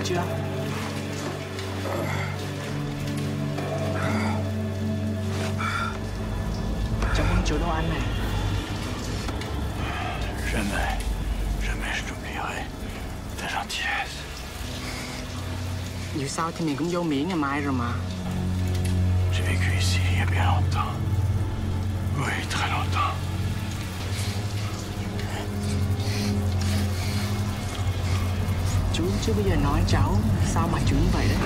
chưa? Trong chỗ đồ ăn này. Jamais je t'oublierai. Ta gentillesse. Dù sao thì mình cũng vô Mỹ ngày mai rồi mà. J'ai vécu ici il y a bien longtemps. Oui, très longtemps. Chú chưa bao giờ nói cháu sao mà chú như vậy đấy.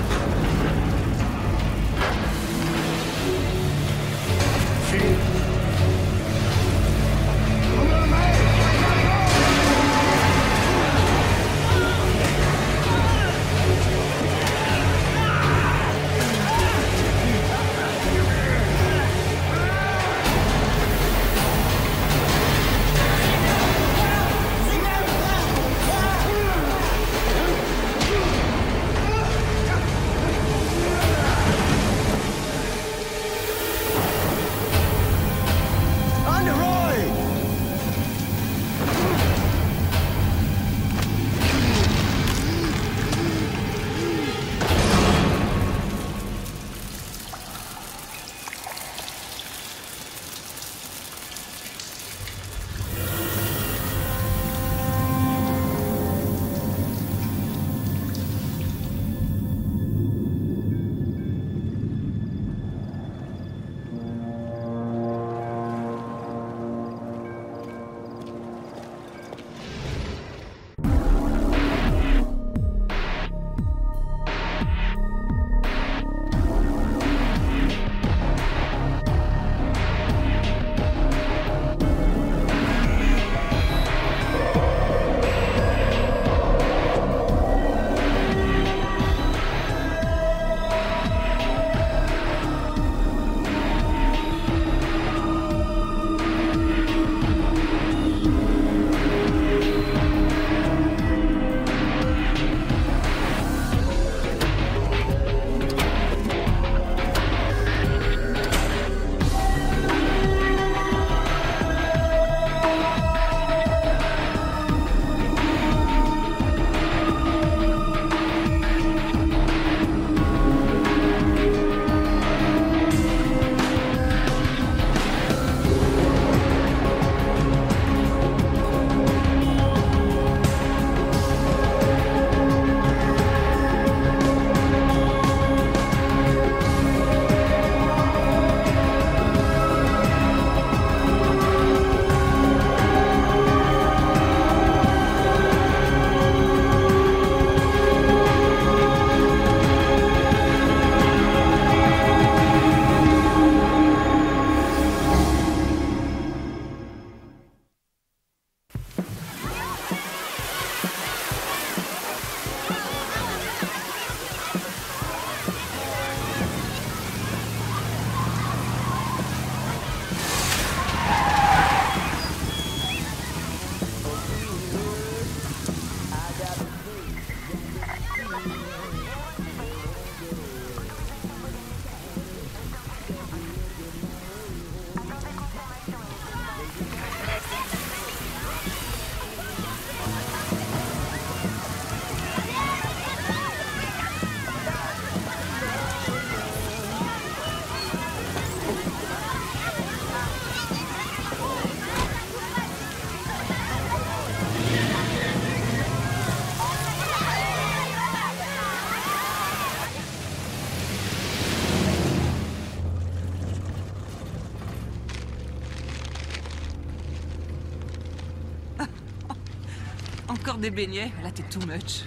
des beignets, là t'es too much.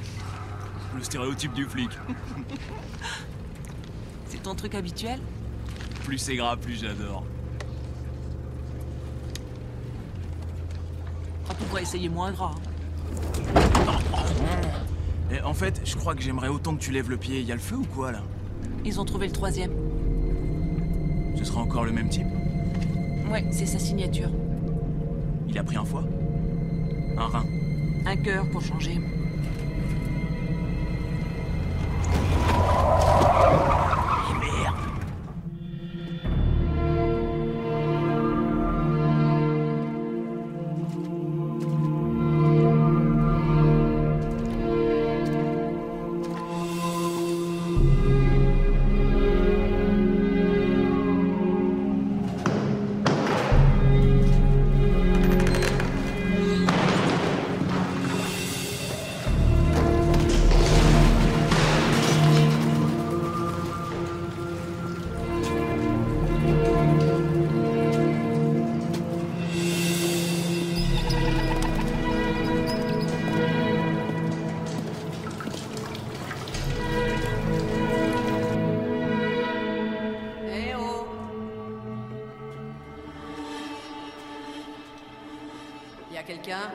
Le stéréotype du flic. C'est ton truc habituel? Plus c'est gras, plus j'adore. On pourrait essayer moins gras. Et en fait, je crois que j'aimerais autant que tu lèves le pied. Y a le feu ou quoi, là? Ils ont trouvé le 3e. Ce sera encore le même type? Ouais, c'est sa signature. Il a pris un foie? Un rein? Un cœur pour changer. Y a quelqu'un?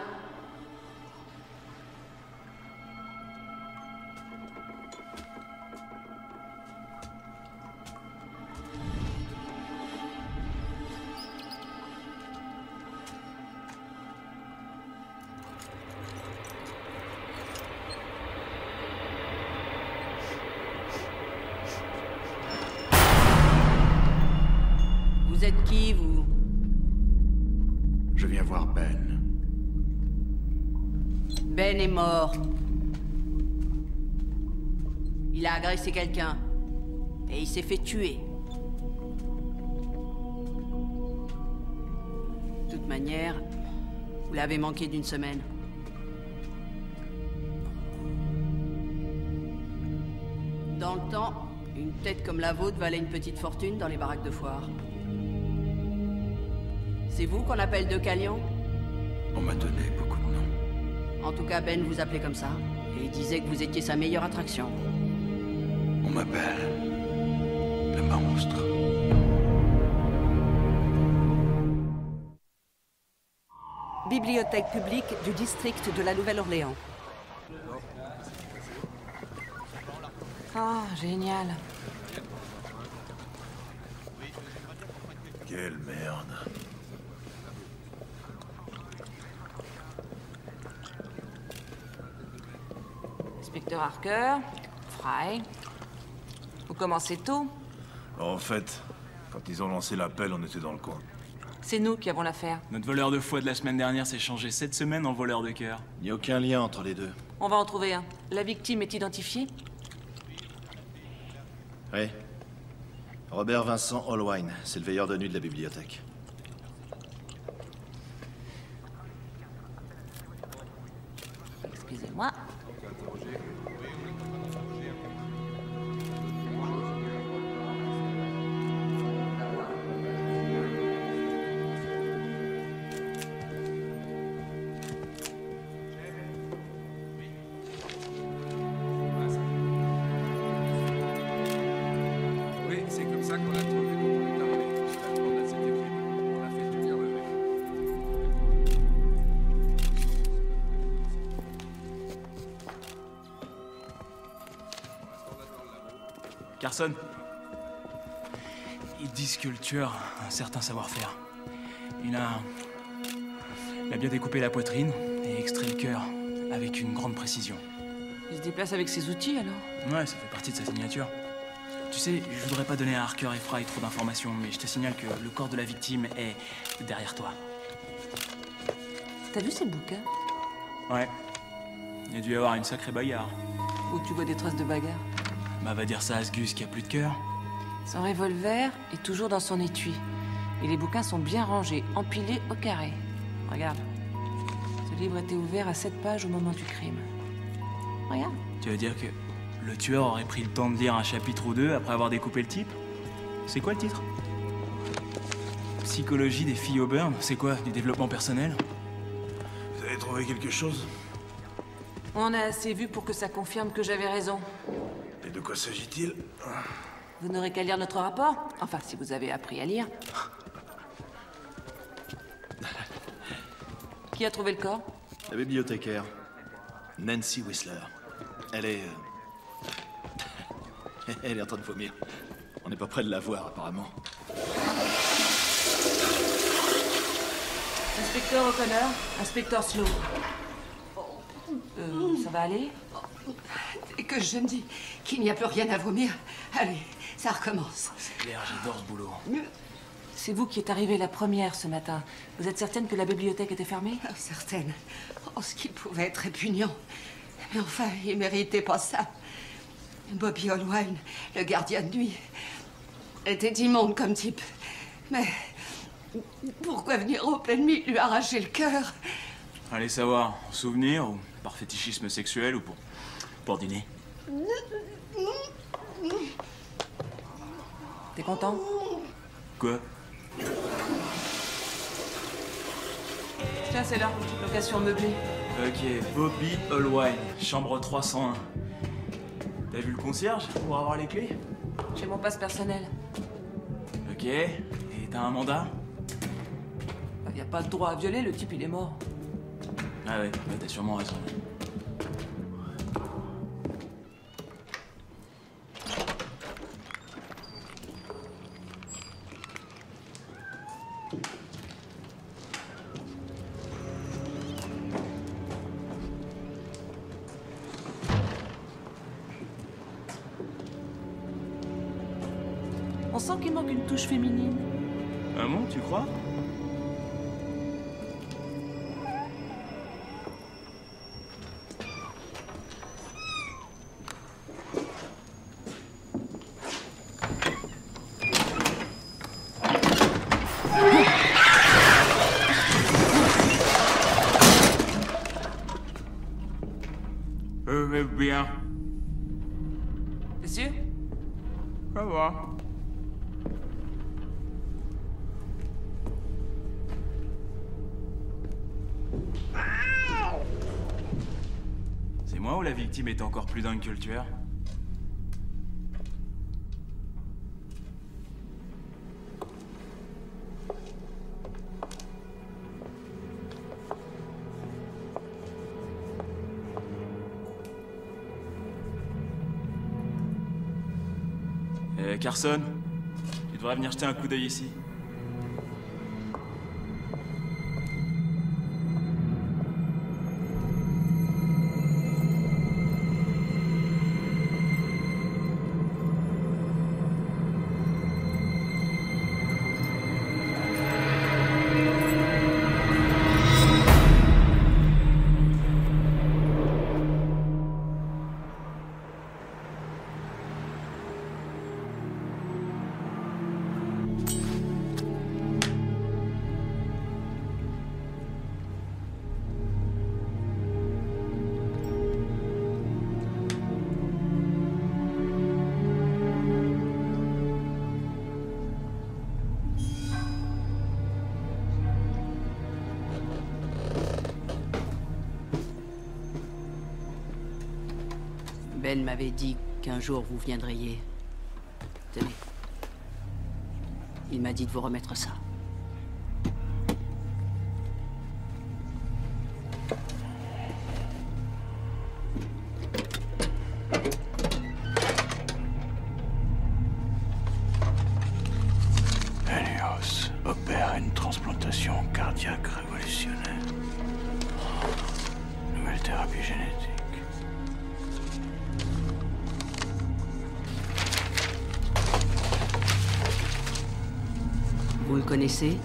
Vous êtes qui, vous? Je viens voir Ben. Ben est mort. Il a agressé quelqu'un. Et il s'est fait tuer. De toute manière, vous l'avez manqué d'une semaine. Dans le temps, une tête comme la vôtre valait une petite fortune dans les baraques de foire. C'est vous qu'on appelle De Calian? On m'a donné beaucoup de noms. En tout cas, Ben vous appelait comme ça. Et il disait que vous étiez sa meilleure attraction. On m'appelle le monstre. Bibliothèque publique du district de la Nouvelle-Orléans. Ah, génial. Quelle merde. Inspecteur Harker, Fry. Vous commencez tôt. En fait, quand ils ont lancé l'appel, on était dans le coin. C'est nous qui avons l'affaire. Notre voleur de foie de la semaine dernière s'est changé cette semaine en voleur de cœur. Il n'y a aucun lien entre les deux. On va en trouver un. La victime est identifiée? Oui. Robert Vincent Holwine, c'est le veilleur de nuit de la bibliothèque. Excusez-moi. Oui, c'est comme ça qu'on l'a trouvé quand on est arrivé. Finalement, on a cette équipe. On a fait tout bien lever. Carson. Ils disent que le tueur a un certain savoir-faire. Il a bien découpé la poitrine et extrait le cœur avec une grande précision. Il se déplace avec ses outils, alors? Ouais, ça fait partie de sa signature. Tu sais, je voudrais pas donner à Harker et Fry trop d'informations, mais je te signale que le corps de la victime est derrière toi. T'as vu ces bouquins? Ouais. Il y a dû y avoir une sacrée bagarre. Où tu vois des traces de bagarre? Bah, va dire ça à ce Gus qui a plus de cœur. Son revolver est toujours dans son étui. Et les bouquins sont bien rangés, empilés au carré. Regarde. Ce livre était ouvert à 7 pages au moment du crime. Regarde. Tu veux dire que le tueur aurait pris le temps de lire un chapitre ou deux après avoir découpé le type? C'est quoi le titre? Psychologie des filles au burn? C'est quoi? Du développement personnel? Vous avez trouvé quelque chose? On a assez vu pour que ça confirme que j'avais raison. Et de quoi s'agit-il? Vous n'aurez qu'à lire notre rapport. Enfin, si vous avez appris à lire. Qui a trouvé le corps? La bibliothécaire. Nancy Whistler. Elle est... Elle est en train de vomir. On n'est pas près de la voir, apparemment. Inspecteur O'Connor, inspecteur Slow. Ça va aller? Dès que je me dis qu'il n'y a plus rien à vomir, allez, ça recommence. C'est clair, j'adore ce boulot. C'est vous qui êtes arrivée la première ce matin. Vous êtes certaine que la bibliothèque était fermée? Certaine. Oh, ce qui pouvait être répugnant. Mais enfin, il méritait pas ça. Bobby Holwine, le gardien de nuit, était immonde comme type. Mais pourquoi venir en pleine nuit lui arracher le cœur? Allez savoir, en souvenir ou par fétichisme sexuel ou pour dîner. T'es content? Quoi? Tiens, c'est là, location meublée. Ok, Bobby Holwine, chambre 301. T'as vu le concierge pour avoir les clés? J'ai mon passe personnel. Ok, et t'as un mandat? Y a pas de droit à violer, le type il est mort. Ah ouais, t'as sûrement raison. On sent qu'il manque une touche féminine. Ah bon, tu crois? Bien. T'es sûr? Ça va. C'est moi ou la victime est encore plus dingue que le tueur? Carson, tu devrais venir jeter un coup d'œil ici. Ben m'avait dit qu'un jour vous viendriez. Tenez. Il m'a dit de vous remettre ça. Helios opère une transplantation cardiaque révolutionnaire. Nouvelle thérapie génétique. Vous le connaissez?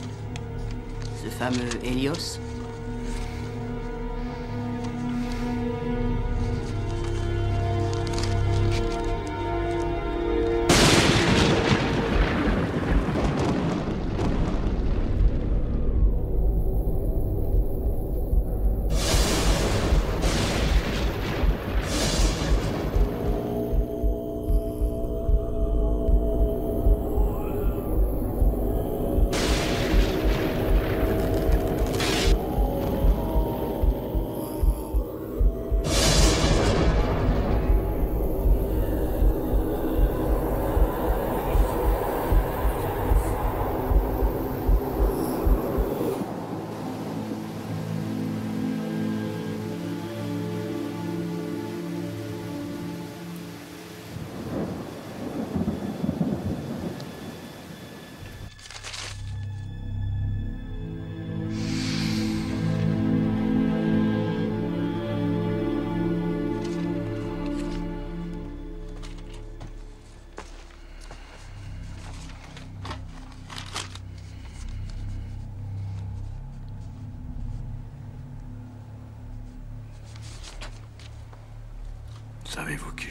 Ce fameux Helios?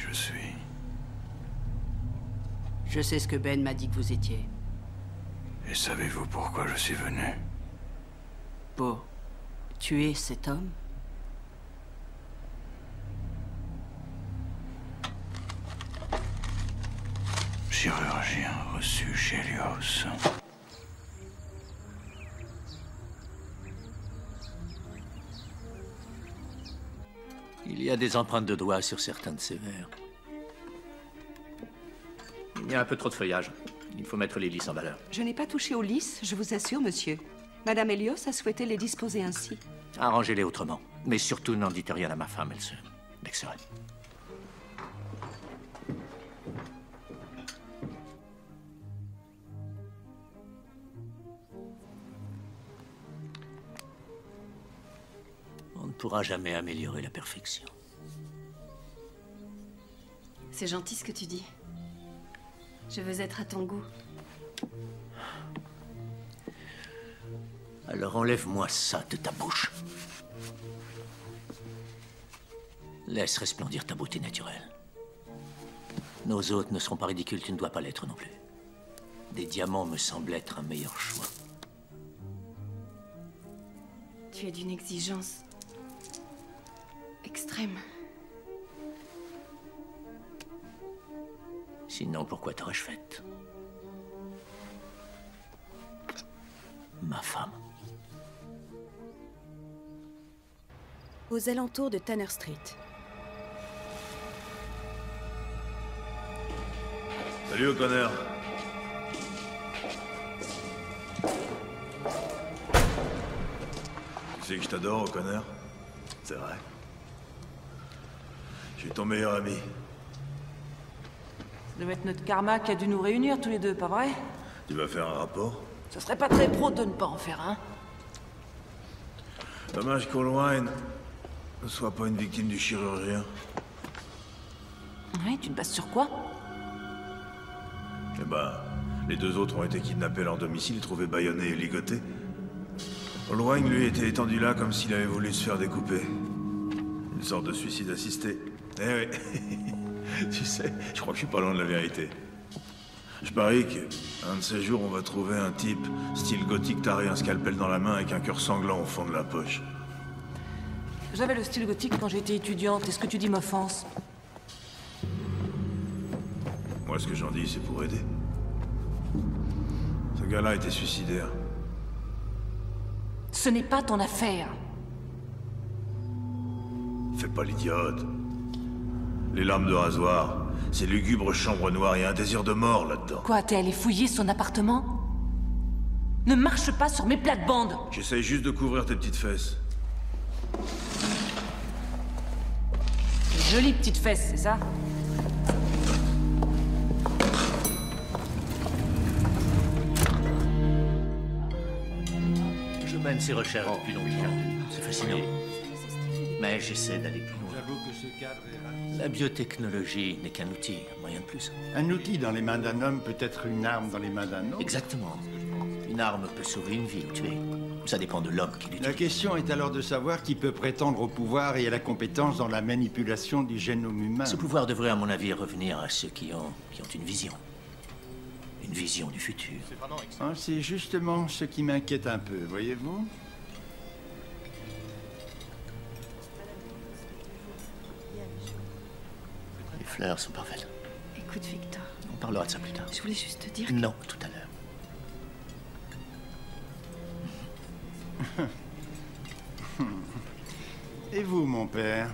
je suis. Je sais ce que Ben m'a dit que vous étiez. Et savez-vous pourquoi je suis venu? Pour tuer cet homme? Chirurgien reçu chez Helios. Il y a des empreintes de doigts sur certains de ces verres. Il y a un peu trop de feuillage. Il faut mettre les lys en valeur. Je n'ai pas touché aux lys, je vous assure, monsieur. Madame Helios a souhaité les disposer ainsi. Arrangez-les autrement. Mais surtout, n'en dites rien à ma femme, elle se vexerait. On ne pourra jamais améliorer la perfection. C'est gentil ce que tu dis. Je veux être à ton goût. Alors enlève-moi ça de ta bouche. Laisse resplendir ta beauté naturelle. Nos hôtes ne seront pas ridicules, tu ne dois pas l'être non plus. Des diamants me semblent être un meilleur choix. Tu es d'une exigence extrême. Sinon, pourquoi t'aurais-je faite? Ma femme. Aux alentours de Tanner Street. Salut O'Connor. Tu sais que je t'adore, O'Connor? C'est vrai. Je suis ton meilleur ami. Ça doit être notre karma qui a dû nous réunir tous les deux, pas vrai? Tu vas faire un rapport? Ce serait pas très pro de ne pas en faire un. Dommage qu'Holwyn ne soit pas une victime du chirurgien. Oui, tu te bases sur quoi? Eh ben, les deux autres ont été kidnappés à leur domicile et trouvés bâillonnés et ligotés. Holwyn, lui, était étendu là comme s'il avait voulu se faire découper. Une sorte de suicide assisté. Eh oui. Tu sais, je crois que je suis pas loin de la vérité. Je parie qu'un de ces jours, on va trouver un type, style gothique taré, un scalpel dans la main avec un cœur sanglant au fond de la poche. J'avais le style gothique quand j'étais étudiante, et ce que tu dis m'offense. Moi, ce que j'en dis, c'est pour aider. Ce gars-là était suicidaire. Ce n'est pas ton affaire. Fais pas l'idiote. Les lames de rasoir, ces lugubres chambres noires, il y a un désir de mort là-dedans. Quoi, t'es allé fouiller son appartement? Ne marche pas sur mes plates-bandes. J'essaye juste de couvrir tes petites fesses. Jolie petite fesse, c'est ça? Je mène ces recherches depuis longtemps. C'est fascinant. Mais j'essaie d'aller plus loin. La biotechnologie n'est qu'un outil, un moyen de plus. Un outil dans les mains d'un homme peut être une arme dans les mains d'un autre. Exactement. Une arme peut sauver une vie ou tuer. Ça dépend de l'homme qui l'utilise. La question est alors de savoir qui peut prétendre au pouvoir et à la compétence dans la manipulation du génome humain. Ce pouvoir devrait, à mon avis, revenir à ceux qui ont une vision. Une vision du futur. Ah, c'est justement ce qui m'inquiète un peu, voyez-vous? Les fleurs sont parfaites. Écoute, Victor. On parlera de ça plus tard. Je voulais juste te dire... Non, tout à l'heure. Et vous, mon père?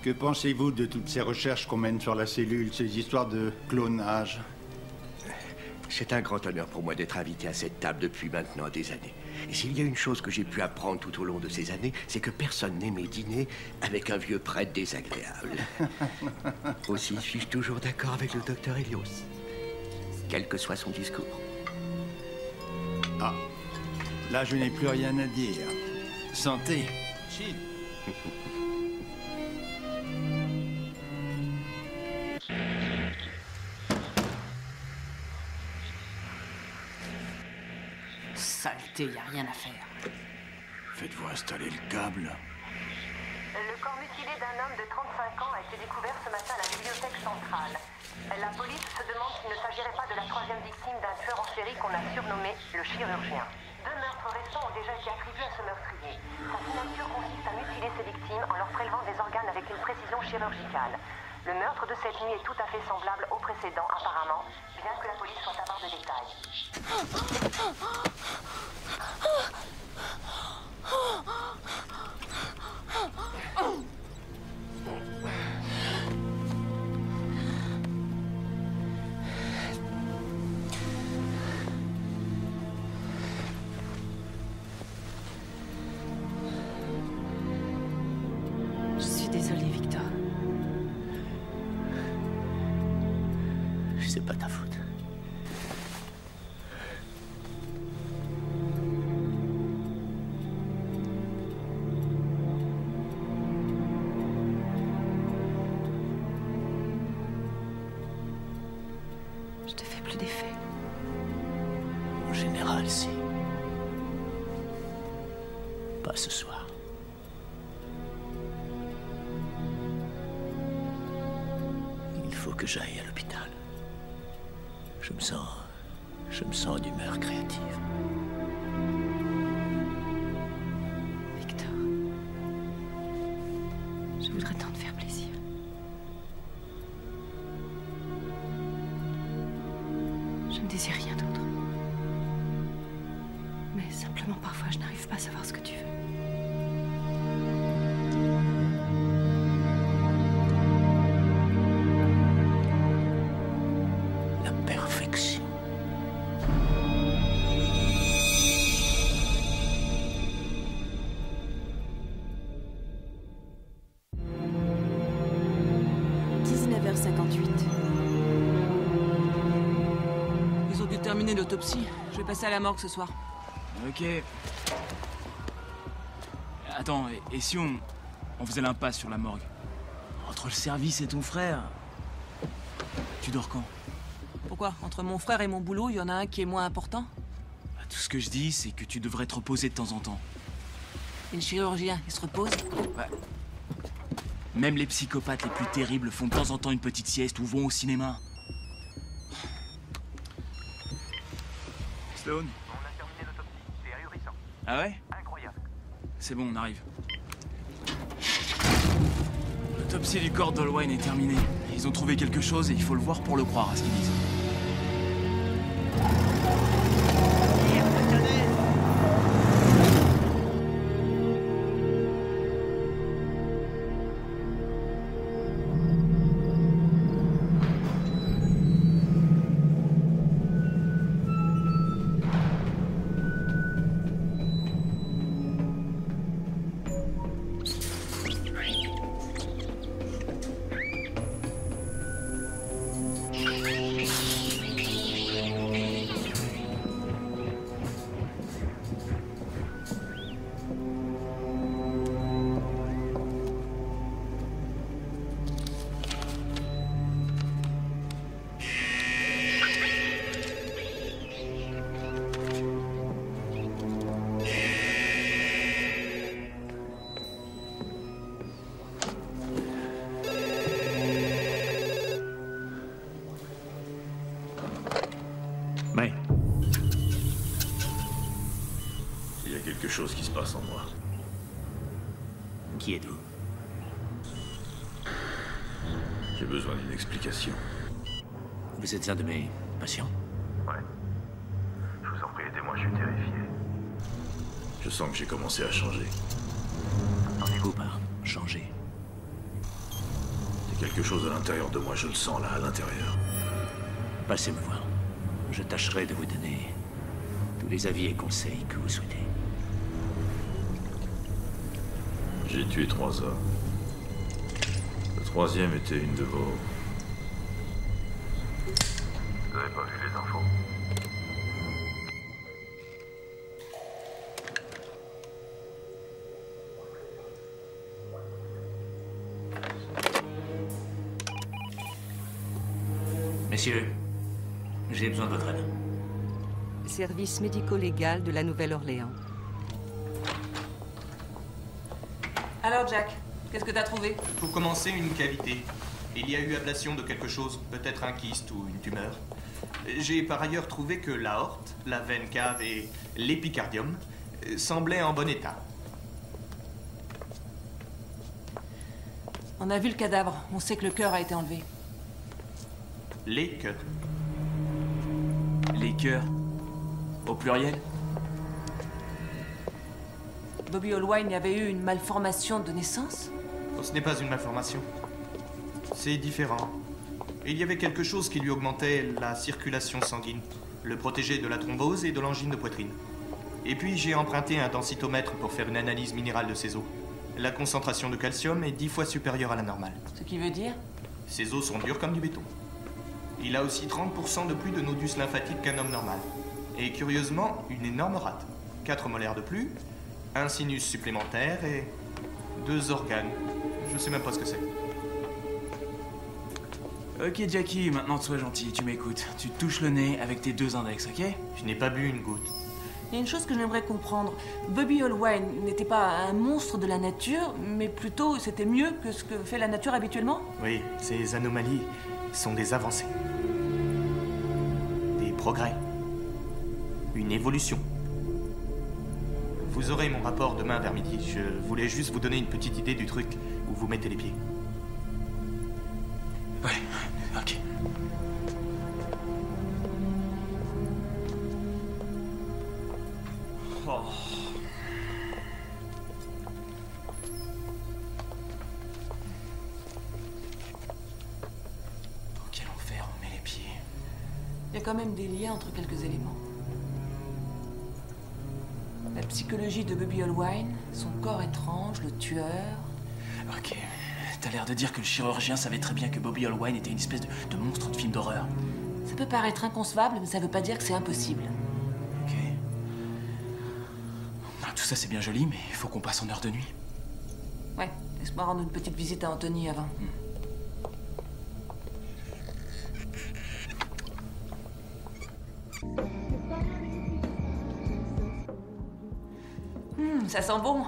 Que pensez-vous de toutes ces recherches qu'on mène sur la cellule, ces histoires de clonage? C'est un grand honneur pour moi d'être invité à cette table depuis maintenant des années. Et s'il y a une chose que j'ai pu apprendre tout au long de ces années, c'est que personne n'aimait dîner avec un vieux prêtre désagréable. Aussi suis-je toujours d'accord avec le docteur Helios, quel que soit son discours. Ah, là je n'ai plus rien à dire. Santé. Saleté, y a rien à faire. Faites-vous installer le câble. Le corps mutilé d'un homme de 35 l'attaquant a été découvert ce matin à la bibliothèque centrale. La police se demande s'il ne s'agirait pas de la troisième victime d'un tueur en série qu'on a surnommé le chirurgien. 2 meurtres récents ont déjà été attribués à ce meurtrier. Sa signature consiste à mutiler ses victimes en leur prélevant des organes avec une précision chirurgicale. Le meurtre de cette nuit est tout à fait semblable au précédent, apparemment, bien que la police soit avare de détails. Je suis désolée, Victor. C'est pas ta faute. Je te fais plus d'effet. En général, si. Pas ce soir. Il faut que j'aille à l'hôpital. Je me sens d'humeur créative. Victor, je voudrais tant te faire plaisir. Je ne désire rien d'autre. Mais simplement, parfois, je n'arrive pas à savoir ce que tu veux. La perfection. Ils ont dû terminer l'autopsie. Je vais passer à la morgue ce soir. Ok. Attends, et si on faisait l'impasse sur la morgue? Entre le service et ton frère... Tu dors quand? Pourquoi? Entre mon frère et mon boulot, il y en a un qui est moins important? Tout ce que je dis, c'est que tu devrais te reposer de temps en temps. Et le chirurgien, il se repose? Ouais. Même les psychopathes les plus terribles font de temps en temps une petite sieste ou vont au cinéma. Sloan? On a terminé l'autopsie. C'est ahurissant. Ah ouais? Incroyable. C'est bon, on arrive. L'autopsie du corps d'Olwyn est terminée. Ils ont trouvé quelque chose et il faut le voir pour le croire à ce qu'ils disent. Mais... il y a quelque chose qui se passe en moi. Qui êtes-vous? J'ai besoin d'une explication. Vous êtes un de mes patients? Ouais. Je vous en prie, aidez-moi, je suis terrifié. Je sens que j'ai commencé à changer. Entendez-vous par changer? C'est quelque chose à l'intérieur de moi, je le sens là, à l'intérieur. Passez me voir. Je tâcherai de vous donner tous les avis et conseils que vous souhaitez. J'ai tué 3 hommes. Le 3e était une de vos... Vous n'avez pas vu les infos? Messieurs, j'ai besoin de votre aide. Service médico-légal de la Nouvelle-Orléans. Alors, Jack, Qu'est-ce que t'as trouvé? Pour commencer, une cavité. Il y a eu ablation de quelque chose, peut-être un kyste ou une tumeur. J'ai par ailleurs trouvé que l'aorte, la veine cave et l'épicardium semblaient en bon état. On a vu le cadavre. On sait que le cœur a été enlevé. Les cœurs. Les cœurs. Au pluriel? Bobby Allwine y avait eu une malformation de naissance? Oh, ce n'est pas une malformation. C'est différent. Il y avait quelque chose qui lui augmentait la circulation sanguine, le protégeait de la thrombose et de l'angine de poitrine. Et puis j'ai emprunté un densitomètre pour faire une analyse minérale de ses os. La concentration de calcium est 10 fois supérieure à la normale. Ce qui veut dire? Ses os sont durs comme du béton. Il a aussi 30% de plus de nodus lymphatiques qu'un homme normal. Et curieusement, une énorme rate. 4 molaires de plus, un sinus supplémentaire et 2 organes. Je sais même pas ce que c'est. Ok Jackie, maintenant sois gentil, tu m'écoutes. Tu te touches le nez avec tes 2 index, ok? Je n'ai pas bu une goutte. Il y a une chose que j'aimerais comprendre. Bobby Allwine n'était pas un monstre de la nature, mais plutôt c'était mieux que ce que fait la nature habituellement? Oui, ces anomalies sont des avancées. Des progrès. Une évolution. Vous aurez mon rapport demain vers midi. Je voulais juste vous donner une petite idée du truc où vous mettez les pieds. Ouais, ok. Oh. Dans quel enfer on met les pieds? Il y a quand même des liens entre quelques éléments. La psychologie de Bobby Allwine, son corps étrange, le tueur... Ok, t'as l'air de dire que le chirurgien savait très bien que Bobby Allwine était une espèce de monstre de film d'horreur. Ça peut paraître inconcevable, mais ça veut pas dire que c'est impossible. Ok. Ah, tout ça c'est bien joli, mais il faut qu'on passe en heure de nuit. Ouais, laisse-moi rendre une petite visite à Anthony avant. Ça sent bon.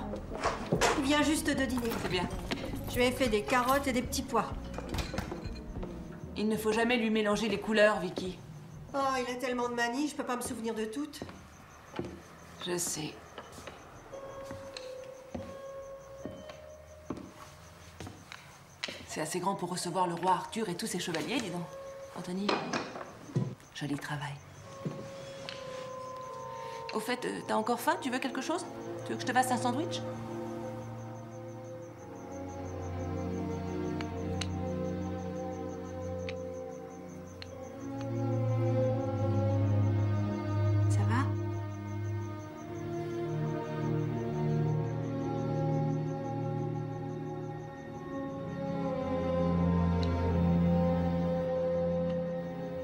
Il vient juste de dîner. C'est bien. Je lui ai fait des carottes et des petits pois. Il ne faut jamais lui mélanger les couleurs, Vicky. Oh, il a tellement de manies, je peux pas me souvenir de toutes. Je sais. C'est assez grand pour recevoir le roi Arthur et tous ses chevaliers, dis donc. Anthony, joli travail. Au fait, t'as encore faim? Tu veux quelque chose? Tu veux que je te fasse un sandwich? Ça va?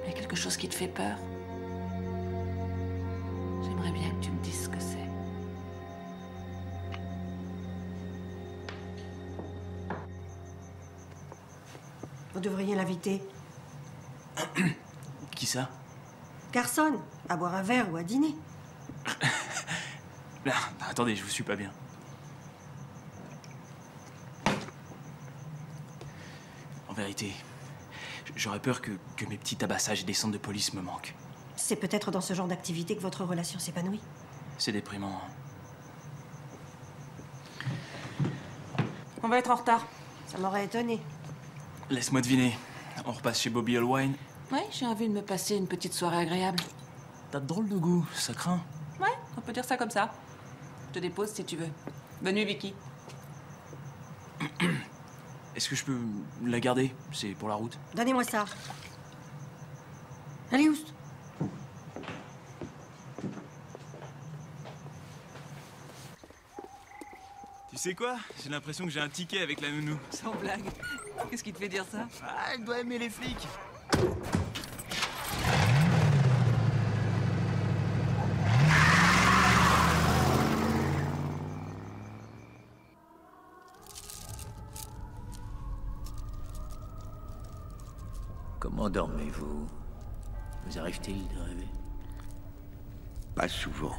Il y a quelque chose qui te fait peur? J'aimerais bien que tu me dises ce que c'est. Vous devriez l'inviter. Qui ça? Carson, à boire un verre ou à dîner. Là, attendez, je vous suis pas bien. En vérité, j'aurais peur que mes petits tabassages et des centres de police me manquent. C'est peut-être dans ce genre d'activité que votre relation s'épanouit. C'est déprimant. On va être en retard. Ça m'aurait étonné. Laisse-moi deviner. On repasse chez Bobby Allwine. Ouais, j'ai envie de me passer une petite soirée agréable. T'as de drôle de goût, ça craint. Ouais, on peut dire ça comme ça. Je te dépose si tu veux. Bonne nuit, Vicky. Est-ce que je peux la garder? C'est pour la route. Donnez-moi ça. Allez, Oust. Tu sais quoi? J'ai l'impression que j'ai un ticket avec la nounou. Sans blague. Qu'est-ce qui te fait dire ça? Ah, elle doit aimer les flics. Comment dormez-vous? Vous arrive-t-il de rêver? Pas souvent.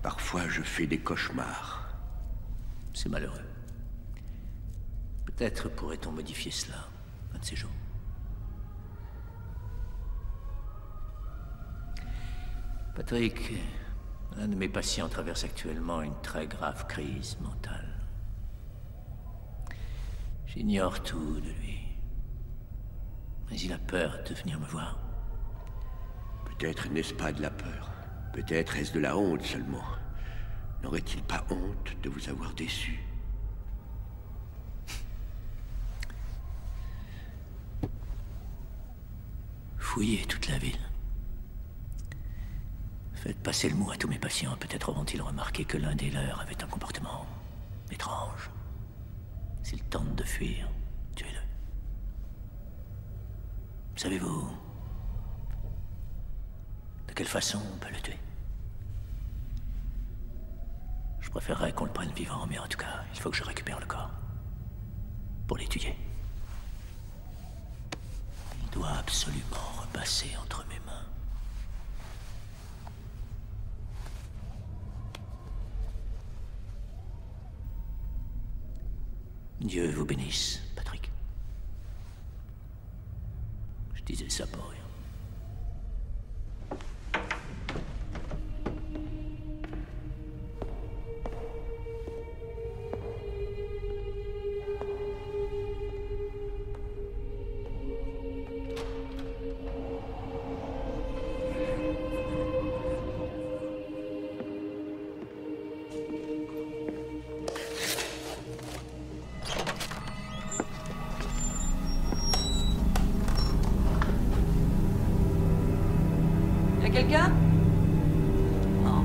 Parfois, je fais des cauchemars. C'est malheureux. Peut-être pourrait-on modifier cela, un de ces jours. Patrick, un de mes patients traverse actuellement une très grave crise mentale. J'ignore tout de lui. Mais il a peur de venir me voir. Peut-être n'est-ce pas de la peur. Peut-être est-ce de la honte seulement. N'aurait-il pas honte de vous avoir déçu? Fouillez toute la ville. Faites passer le mot à tous mes patients. Peut-être auront-ils remarqué que l'un des leurs avait un comportement étrange. S'il tente de fuir, tuez-le. Savez-vous de quelle façon on peut le tuer? Je préférerais qu'on le prenne vivant, mais en tout cas, il faut que je récupère le corps. Pour l'étudier. Il doit absolument repasser entre mes mains. Dieu vous bénisse, Patrick. Je disais ça pour rien. Quelqu'un? Non.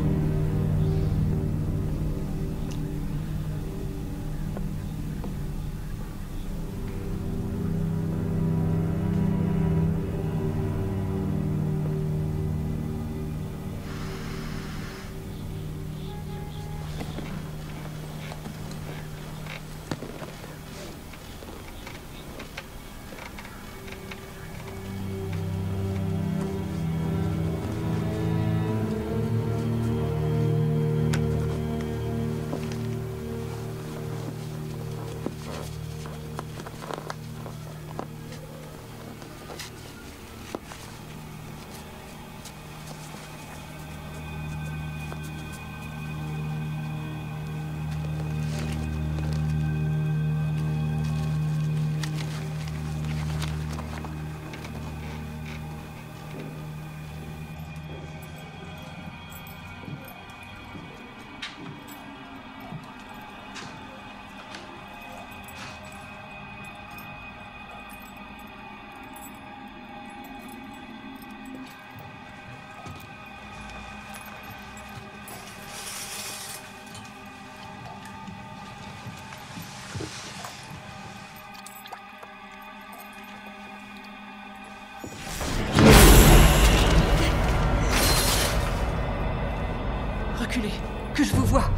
Reculez, que je vous vois.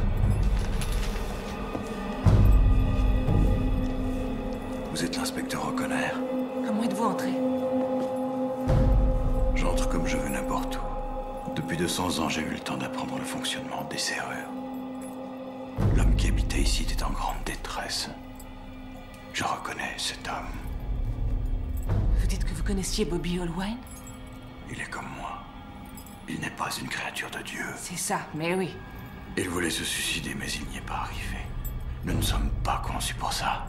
Vous êtes l'inspecteur O'Connor. Comment êtes-vous entré? J'entre comme je veux n'importe où. Depuis 200 ans, j'ai eu le temps d'apprendre le fonctionnement des serrures. L'homme qui habitait ici était en grande détresse. Je reconnais cet homme. Vous dites que vous connaissiez Bobby Allwine? Il est comme moi. Il n'est pas une créature de Dieu. C'est ça, mais oui. Il voulait se suicider, mais il n'y est pas arrivé. Nous ne sommes pas conçus pour ça.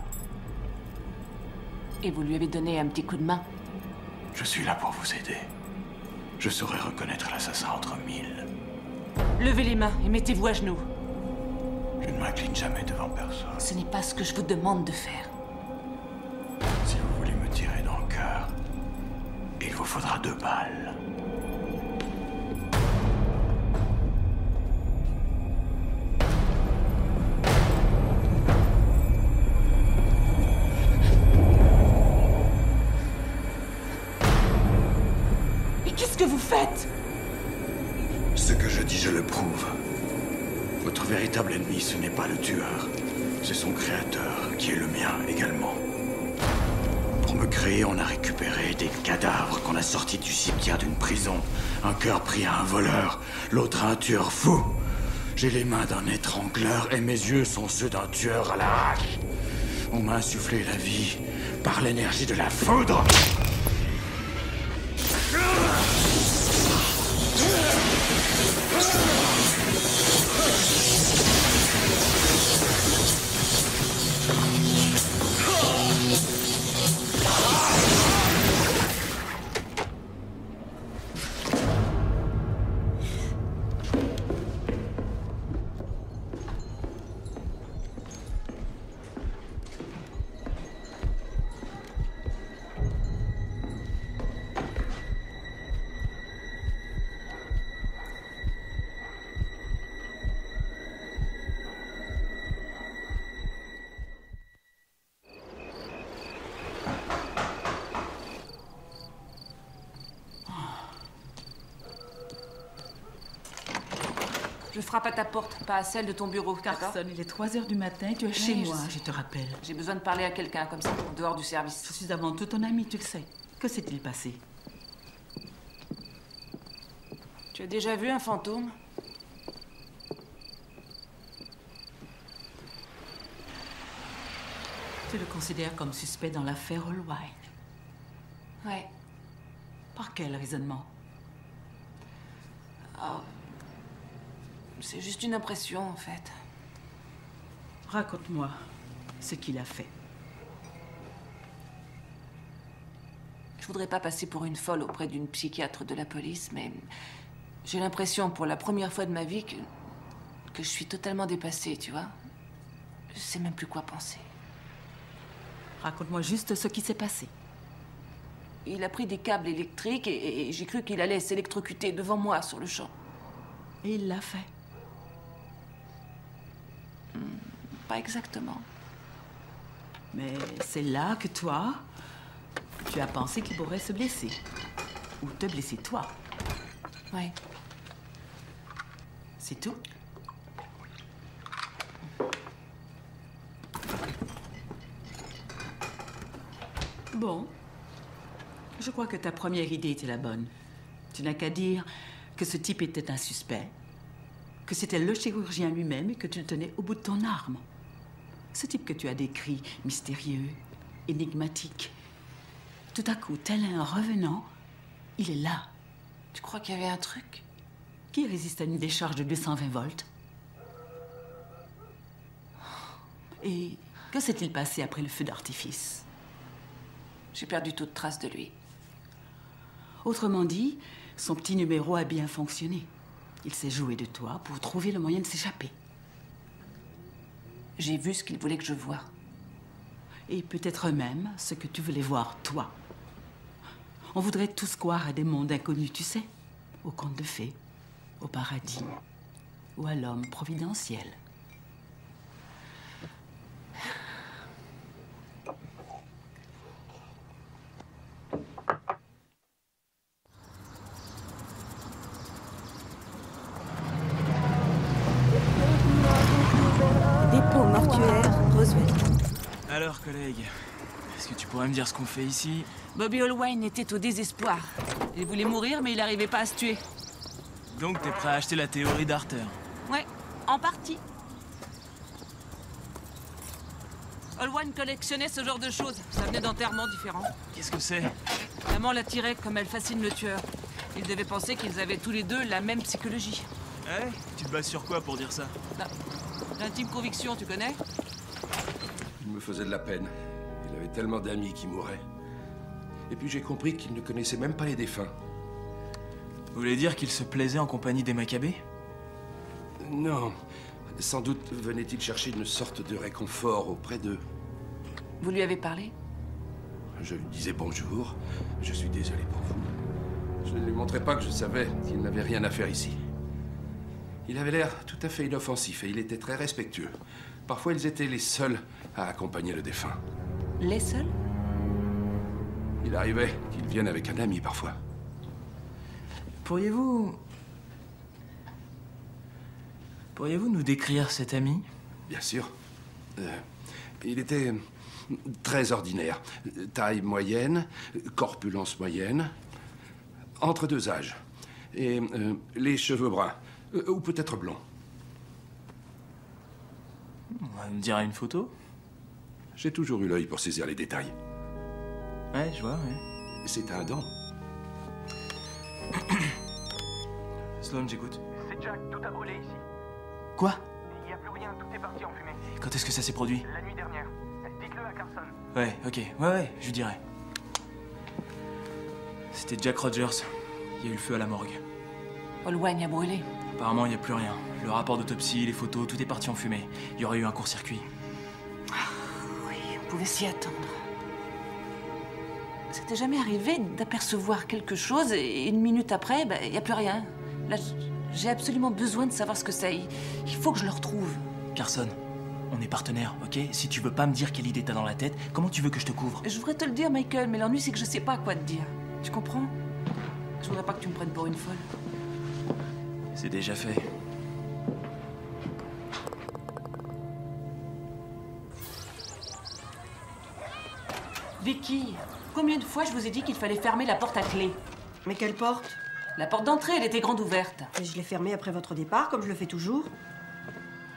Et vous lui avez donné un petit coup de main? Je suis là pour vous aider. Je saurai reconnaître l'assassin entre mille. Levez les mains et mettez-vous à genoux. Je ne m'incline jamais devant personne. Ce n'est pas ce que je vous demande de faire. Si vous voulez me tirer dans le cœur, il vous faudra 2 balles. Qu'est-ce que vous faites? Ce que je dis, je le prouve. Votre véritable ennemi, ce n'est pas le tueur. C'est son créateur, qui est le mien également. Pour me créer, on a récupéré des cadavres qu'on a sortis du cimetière d'une prison. Un cœur pris à un voleur, l'autre à un tueur fou. J'ai les mains d'un étrangleur et mes yeux sont ceux d'un tueur à la hache. On m'a insufflé la vie par l'énergie de la foudre. Je frappe à ta porte, pas à celle de ton bureau, Carson, il est 3 h du matin, tu es chez moi, je te rappelle. J'ai besoin de parler à quelqu'un, comme ça, en dehors du service. Je suis avant tout ton ami, tu le sais. Que s'est-il passé? Tu as déjà vu un fantôme? Tu le considères comme suspect dans l'affaire Holwine? Ouais. Par quel raisonnement? Oh. C'est juste une impression, en fait. Raconte-moi ce qu'il a fait. Je voudrais pas passer pour une folle auprès d'une psychiatre de la police, mais j'ai l'impression, pour la première fois de ma vie, que je suis totalement dépassée, tu vois. Je sais même plus quoi penser. Raconte-moi juste ce qui s'est passé. Il a pris des câbles électriques et j'ai cru qu'il allait s'électrocuter devant moi sur le champ. Et il l'a fait? Pas exactement. Mais c'est là que toi, tu as pensé qu'il pourrait se blesser. Ou te blesser toi. Oui. C'est tout? Bon. Je crois que ta première idée était la bonne. Tu n'as qu'à dire que ce type était un suspect, que c'était le chirurgien lui-même et que tu le tenais au bout de ton arme. Ce type que tu as décrit, mystérieux, énigmatique, tout à coup, tel un revenant, il est là. Tu crois qu'il y avait un truc? Qui résiste à une décharge de 220 volts? Et que s'est-il passé après le feu d'artifice? J'ai perdu toute trace de lui. Autrement dit, son petit numéro a bien fonctionné. Il s'est joué de toi pour trouver le moyen de s'échapper. J'ai vu ce qu'il voulait que je voie. Et peut-être même ce que tu voulais voir, toi. On voudrait tous croire à des mondes inconnus, tu sais. Aux contes de fées, au paradis, ou à l'homme providentiel. Dépôt mortuaire, Roswell. Alors, collègue, est-ce que tu pourrais me dire ce qu'on fait ici? Bobby Holwine était au désespoir. Il voulait mourir, mais il n'arrivait pas à se tuer. Donc t'es prêt à acheter la théorie d'Arthur? Ouais, en partie. Holwine collectionnait ce genre de choses. Ça venait d'enterrements différents. Qu'est-ce que c'est? Maman l'attirait comme elle fascine le tueur. Ils devaient penser qu'ils avaient tous les deux la même psychologie. Ouais? Tu te bases sur quoi pour dire ça? L'intime conviction, tu connais? Il me faisait de la peine. Il avait tellement d'amis qui mouraient. Et puis j'ai compris qu'il ne connaissait même pas les défunts. Vous voulez dire qu'il se plaisait en compagnie des Maccabées? Non. Sans doute venait-il chercher une sorte de réconfort auprès d'eux. Vous lui avez parlé? Je lui disais bonjour. Je suis désolé pour vous. Je ne lui montrais pas que je savais qu'il n'avait rien à faire ici. Il avait l'air tout à fait inoffensif et il était très respectueux. Parfois, ils étaient les seuls à accompagner le défunt. Les seuls? Il arrivait qu'ils viennent avec un ami parfois. Pourriez-vous nous décrire cet ami? Bien sûr. Il était très ordinaire. Taille moyenne, corpulence moyenne, entre deux âges. Et les cheveux bruns, ou peut-être blonds. On va me dire une photo? J'ai toujours eu l'œil pour saisir les détails. Ouais, je vois, ouais. C'est un dent. Sloan, j'écoute. C'est Jack, tout a brûlé ici. Quoi? Il n'y a plus rien, tout est parti en fumée. Et quand est-ce que ça s'est produit? La nuit dernière. Dites-le à Carson. Ouais, ok. Ouais, je lui dirai. C'était Jack Rogers. Il y a eu le feu à la morgue. Olwain a brûlé. Apparemment, il n'y a plus rien. Le rapport d'autopsie, les photos, tout est parti en fumée. Il y aurait eu un court-circuit. Oui, on pouvait s'y attendre. Ça t'est jamais arrivé d'apercevoir quelque chose et une minute après, il n'y a plus rien? Là, j'ai absolument besoin de savoir ce que c'est. Il faut que je le retrouve. Carson, on est partenaires, ok? Si tu veux pas me dire quelle idée t'as dans la tête, comment tu veux que je te couvre? Je voudrais te le dire, Michael, mais l'ennui, c'est que je sais pas quoi te dire. Tu comprends? Je voudrais pas que tu me prennes pour une folle. C'est déjà fait. Vicky, combien de fois je vous ai dit qu'il fallait fermer la porte à clé? Mais quelle porte? La porte d'entrée, elle était grande ouverte. Et je l'ai fermée après votre départ, comme je le fais toujours.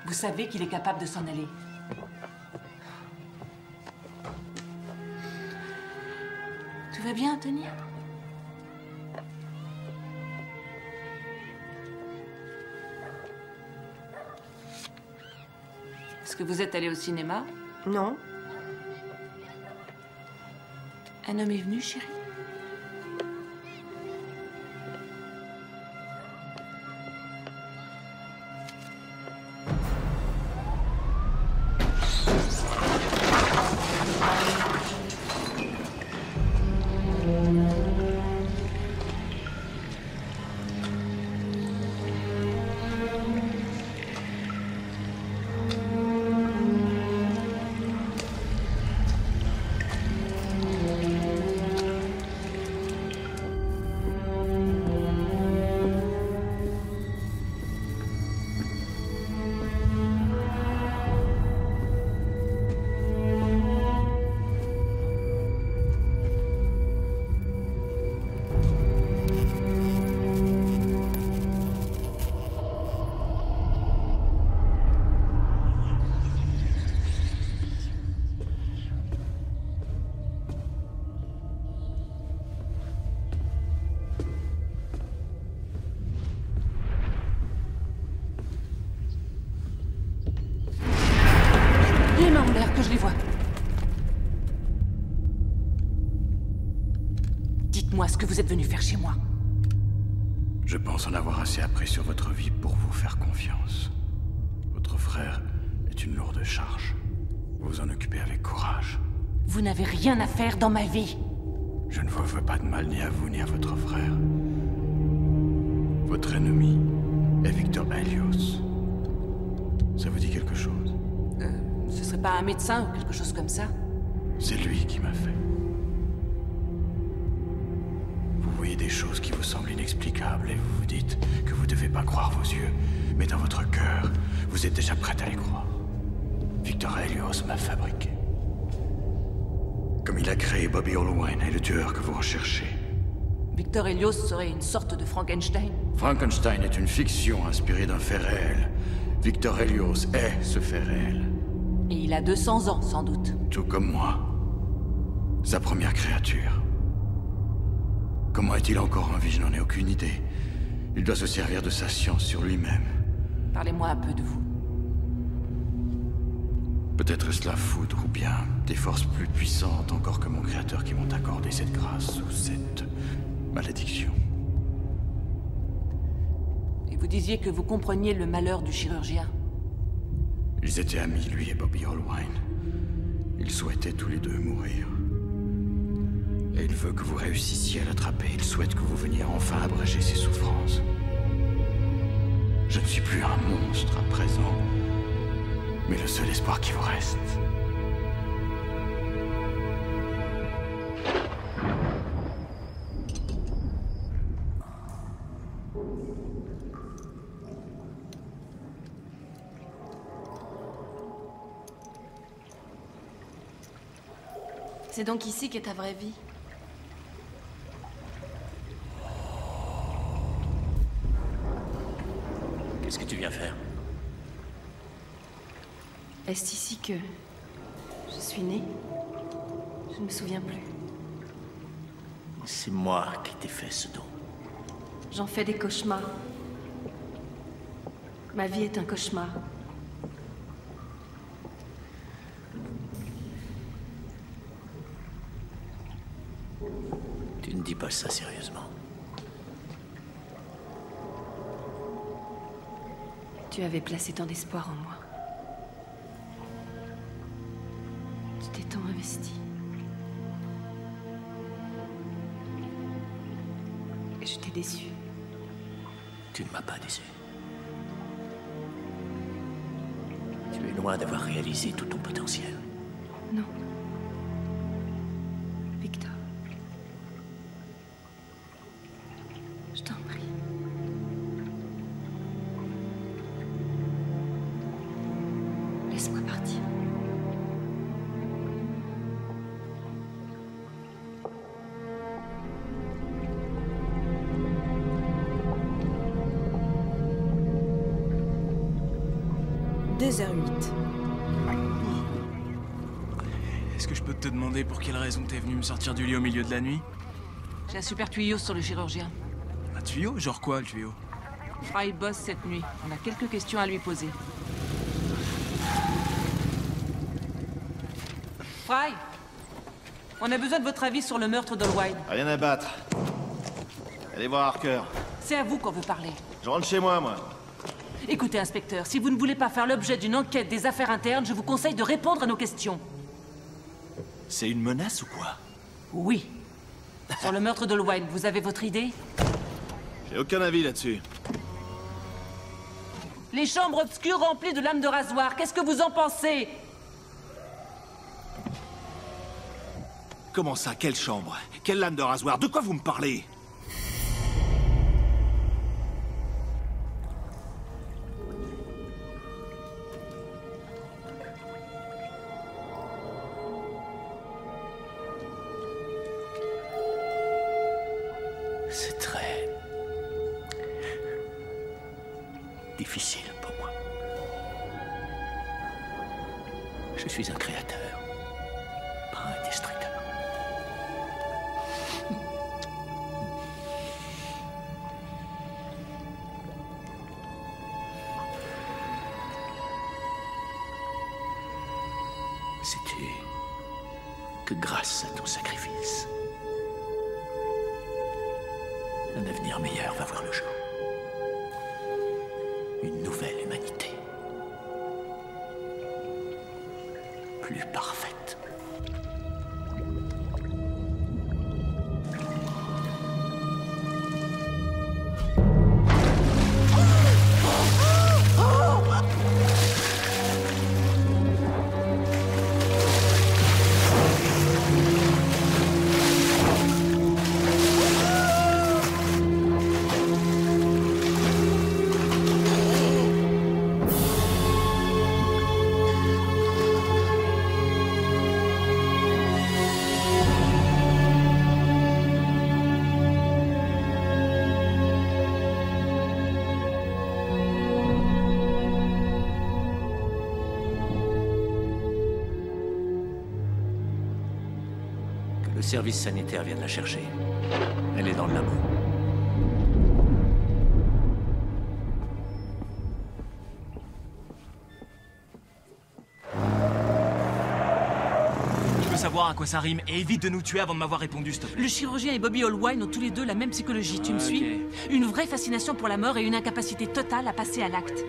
Vous savez qu'il est capable de s'en aller. Tout va bien, Anthony? Est-ce que vous êtes allé au cinéma? Non. Un homme est venu, chérie? Que je les vois. Dites-moi ce que vous êtes venu faire chez moi. Je pense en avoir assez appris sur votre vie pour vous faire confiance. Votre frère est une lourde charge. Vous vous en occupez avec courage. Vous n'avez rien à faire dans ma vie. Je ne vous veux pas de mal ni à vous ni à votre frère. Votre ennemi est Victor Helios. Ça vous dit quelque chose? Ce serait pas un médecin ou quelque chose comme ça? C'est lui qui m'a fait. Vous voyez des choses qui vous semblent inexplicables et vous vous dites que vous ne devez pas croire vos yeux. Mais dans votre cœur, vous êtes déjà prête à les croire. Victor Helios m'a fabriqué. Comme il a créé Bobby Olwain et le tueur que vous recherchez. Victor Helios serait une sorte de Frankenstein? Frankenstein est une fiction inspirée d'un fait réel. Victor Helios est ce fait réel. Et il a 200 ans, sans doute. Tout comme moi. Sa première créature. Comment est-il encore en vie? Je n'en ai aucune idée. Il doit se servir de sa science sur lui-même. Parlez-moi un peu de vous. Peut-être est-ce la foudre ou bien des forces plus puissantes encore que mon créateur qui m'ont accordé cette grâce ou cette malédiction. Et vous disiez que vous compreniez le malheur du chirurgien. Ils étaient amis, lui et Bobby Olwain. Ils souhaitaient tous les deux mourir. Et il veut que vous réussissiez à l'attraper. Il souhaite que vous veniez enfin abréger ses souffrances. Je ne suis plus un monstre à présent, mais le seul espoir qui vous reste. C'est donc ici qu'est ta vraie vie. Qu'est-ce que tu viens faire? Est-ce ici que Je suis née. Je ne me souviens plus. C'est moi qui t'ai fait ce don. J'en fais des cauchemars. Ma vie est un cauchemar. Tu ne dis pas ça sérieusement. Tu avais placé tant d'espoir en moi. Tu t'es tant investi. Et je t'ai déçu. Tu ne m'as pas déçu. Tu es loin d'avoir réalisé tout ton potentiel. Non. Victor. Je t'en prie. Laisse-moi partir. Est-ce que je peux te demander pour quelle raison t'es venu me sortir du lit au milieu de la nuit? J'ai un super tuyau sur le chirurgien. Un tuyau? Genre quoi, le tuyau? Fry bosse cette nuit. On a quelques questions à lui poser. Fry, on a besoin de votre avis sur le meurtre d'Allwine. Rien à battre. Allez voir Harker. C'est à vous qu'on veut parler. Je rentre chez moi. Écoutez, inspecteur, si vous ne voulez pas faire l'objet d'une enquête des affaires internes, je vous conseille de répondre à nos questions. C'est une menace ou quoi? Oui. Sur le meurtre d'Allwine, vous avez votre idée? J'ai aucun avis là-dessus. Les chambres obscures remplies de lames de rasoir, qu'est-ce que vous en pensez? Comment ça? Quelle chambre? Quelle lame de rasoir? De quoi vous me parlez? C'est très difficile pour moi. Je suis un créateur, pas un destructeur. Sais-tu que grâce à ton sacrifice, un avenir meilleur va voir le jour. Une nouvelle humanité. Plus parfaite. Le service sanitaire vient de la chercher. Elle est dans le labo. Je veux savoir à quoi ça rime et évite de nous tuer avant de m'avoir répondu, s'il te plaît. Le chirurgien et Bobby Allwine ont tous les deux la même psychologie, tu me suis? Une vraie fascination pour la mort et une incapacité totale à passer à l'acte.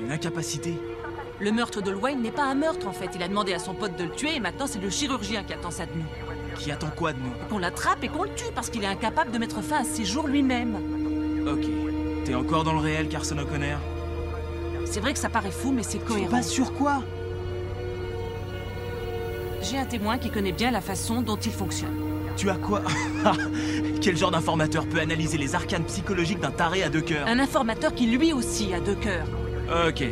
Une incapacité? Le meurtre d'Allwine n'est pas un meurtre, en fait. Il a demandé à son pote de le tuer et maintenant c'est le chirurgien qui attend ça de nous. Qui attend quoi de nous? Qu'on l'attrape et qu'on le tue parce qu'il est incapable de mettre fin à ses jours lui-même. Ok. T'es encore dans le réel, Carson O'Connor? C'est vrai que ça paraît fou, mais c'est cohérent. Pas sur quoi? J'ai un témoin qui connaît bien la façon dont il fonctionne. Tu as quoi? Quel genre d'informateur peut analyser les arcanes psychologiques d'un taré à deux cœurs? Un informateur qui lui aussi a deux cœurs. Ok.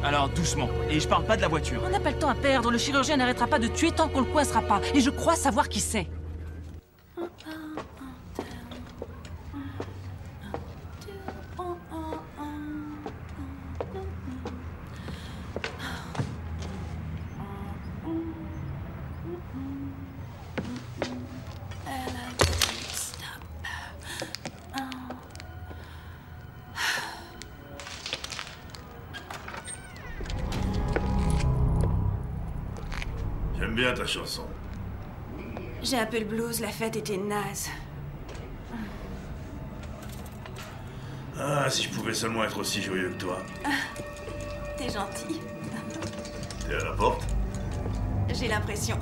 Alors doucement. Et je parle pas de la voiture. On n'a pas le temps à perdre. Le chirurgien n'arrêtera pas de tuer tant qu'on le coincera pas. Et je crois savoir qui c'est. bien ta chanson. J'ai un peu le blues, la fête était naze. Ah, si je pouvais seulement être aussi joyeux que toi. T'es gentil. T'es à la porte? J'ai l'impression.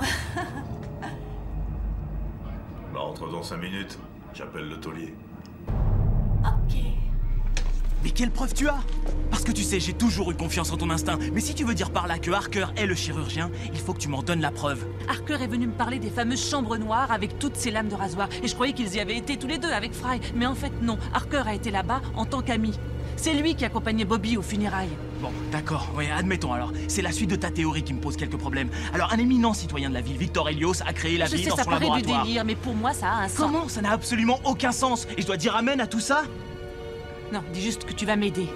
Bah, entre dans 5 minutes. J'appelle le taulier. Ok. Mais quelle preuve tu as? Parce que tu sais, j'ai toujours eu confiance en ton instinct. Mais si tu veux dire par là que Harker est le chirurgien, il faut que tu m'en donnes la preuve. Harker est venu me parler des fameuses chambres noires avec toutes ces lames de rasoir. Et je croyais qu'ils y avaient été tous les deux avec Fry. Mais en fait, non. Harker a été là-bas en tant qu'ami. C'est lui qui accompagnait Bobby aux funérailles. Bon, d'accord, ouais, admettons alors. C'est la suite de ta théorie qui me pose quelques problèmes. Alors, un éminent citoyen de la ville, Victor Helios, a créé la vie dans son laboratoire. Je sais, ça paraît du délire, mais pour moi, ça a un sens. Comment? Ça n'a absolument aucun sens. Et je dois dire amen à tout ça? Non, dis juste que tu vas m'aider.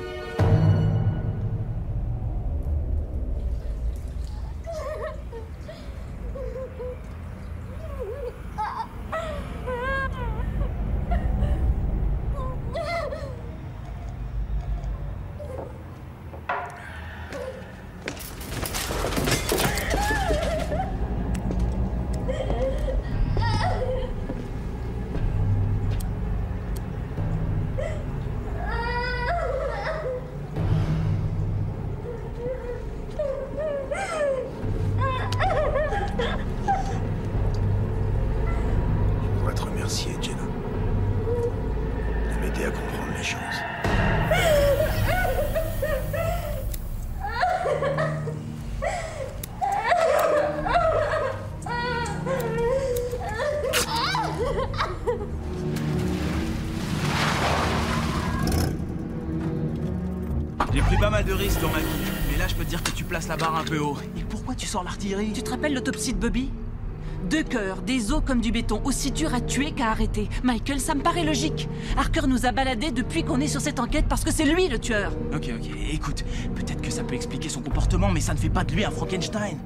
J'ai pris pas mal de risques dans ma vie, mais là je peux te dire que tu places la barre un peu haut. Et pourquoi tu sors l'artillerie? Tu te rappelles l'autopsie de Bobby? 2 cœurs, des os comme du béton, aussi dur à tuer qu'à arrêter. Michael, ça me paraît logique. Harker nous a baladés depuis qu'on est sur cette enquête parce que c'est lui le tueur. Ok, écoute, peut-être que ça peut expliquer son comportement, mais ça ne fait pas de lui un Frankenstein.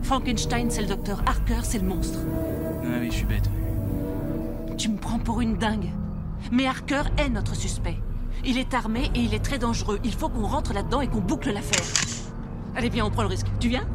Frankenstein, c'est le docteur, Harker, c'est le monstre. Ah oui, je suis bête. Tu me prends pour une dingue. Mais Harker est notre suspect. Il est armé et il est très dangereux. Il faut qu'on rentre là-dedans et qu'on boucle l'affaire. Allez, viens, on prend le risque. Tu viens?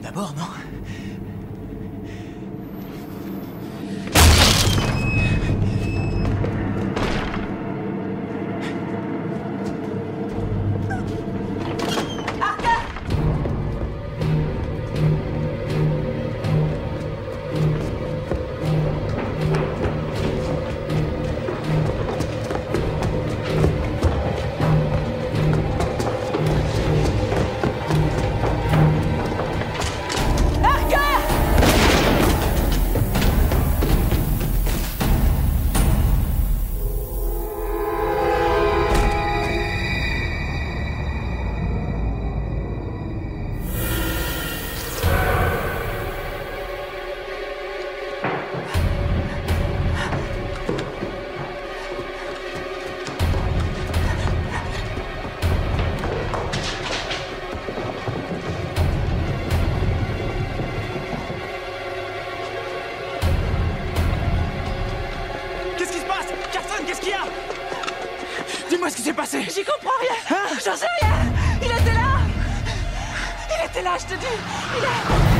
D'abord, non? Dis-moi ce qui s'est passé. J'y comprends rien. J'en sais rien. Il était là. Il était là, je te dis. Il est...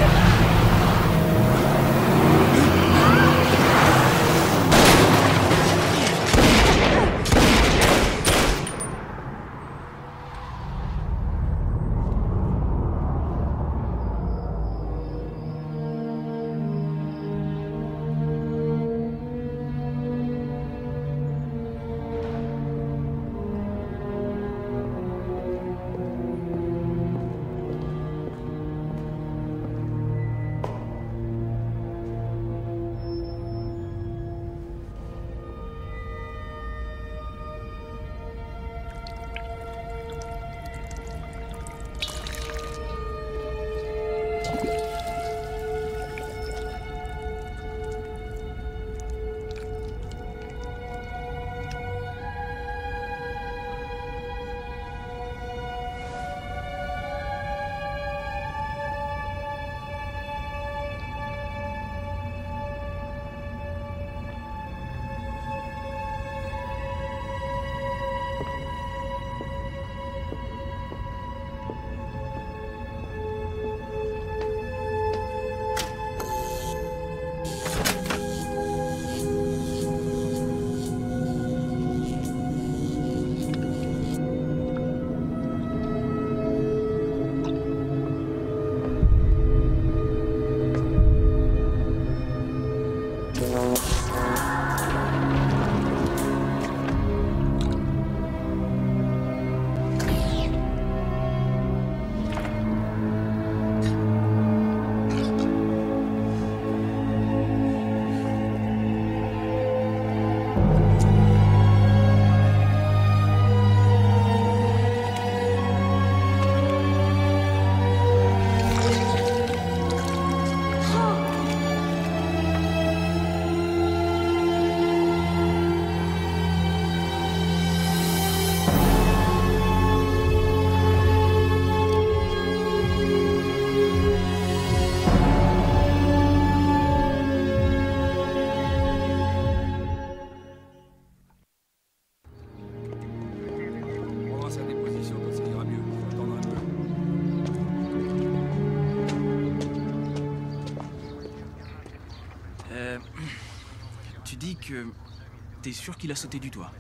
T'es sûr qu'il a sauté du toit?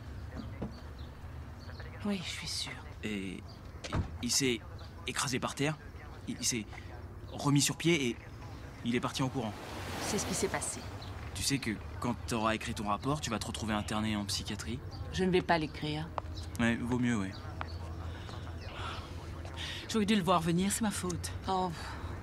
Oui, je suis sûre. Et il s'est écrasé par terre, il s'est remis sur pied et il est parti en courant. C'est ce qui s'est passé. Tu sais que quand t'auras écrit ton rapport, tu vas te retrouver interné en psychiatrie? Je ne vais pas l'écrire. Ouais, vaut mieux, ouais. J'aurais dû le voir venir, c'est ma faute. Oh,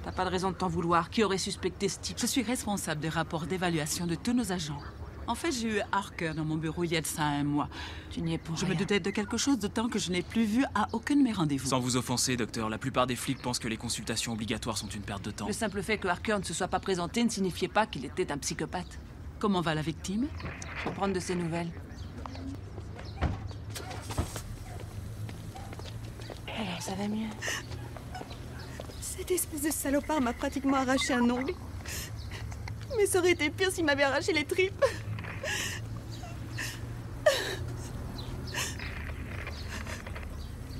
t'as pas de raison de t'en vouloir. Qui aurait suspecté ce type? Je suis responsable des rapports d'évaluation de tous nos agents. En fait, j'ai eu Harker dans mon bureau il y a de ça un mois. Tu n'y es pour Je rien. me doutais de quelque chose, d'autant que je n'ai plus vu à aucun de mes rendez-vous. Sans vous offenser, docteur, la plupart des flics pensent que les consultations obligatoires sont une perte de temps. Le simple fait que Harker ne se soit pas présenté ne signifiait pas qu'il était un psychopathe. Comment va la victime? Je vais prendre de ses nouvelles. Alors, ça va mieux? Cette espèce de salopard m'a pratiquement arraché un ongle. Mais ça aurait été pire s'il m'avait arraché les tripes.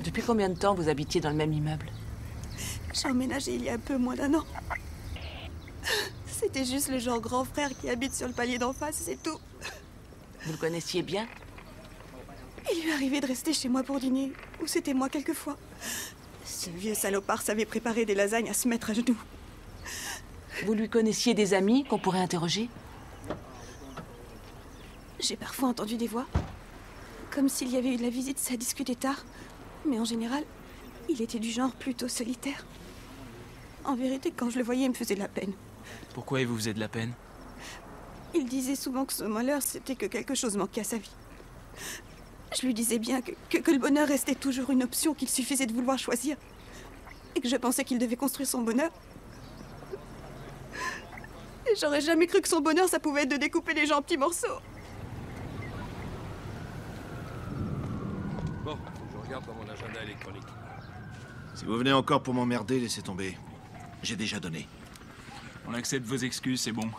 Depuis combien de temps vous habitiez dans le même immeuble? J'ai emménagé il y a un peu moins d'1 an. C'était juste le genre grand frère qui habite sur le palier d'en face, c'est tout. Vous le connaissiez bien? Il lui arrivait de rester chez moi pour dîner, ou c'était moi quelquefois. Ce vieux salopard savait préparer des lasagnes à se mettre à genoux. Vous lui connaissiez des amis qu'on pourrait interroger? J'ai parfois entendu des voix, comme s'il y avait eu de la visite, ça discutait tard. Mais en général, il était du genre plutôt solitaire. En vérité, quand je le voyais, il me faisait de la peine. Pourquoi il vous faisait de la peine? Il disait souvent que son malheur, c'était que quelque chose manquait à sa vie. Je lui disais bien que le bonheur restait toujours une option, qu'il suffisait de vouloir choisir. Et que je pensais qu'il devait construire son bonheur. Et j'aurais jamais cru que son bonheur, ça pouvait être de découper les gens en petits morceaux. Bon, je regarde dans mon agenda électronique. Si vous venez encore pour m'emmerder, laissez tomber. J'ai déjà donné. On accepte vos excuses, c'est bon.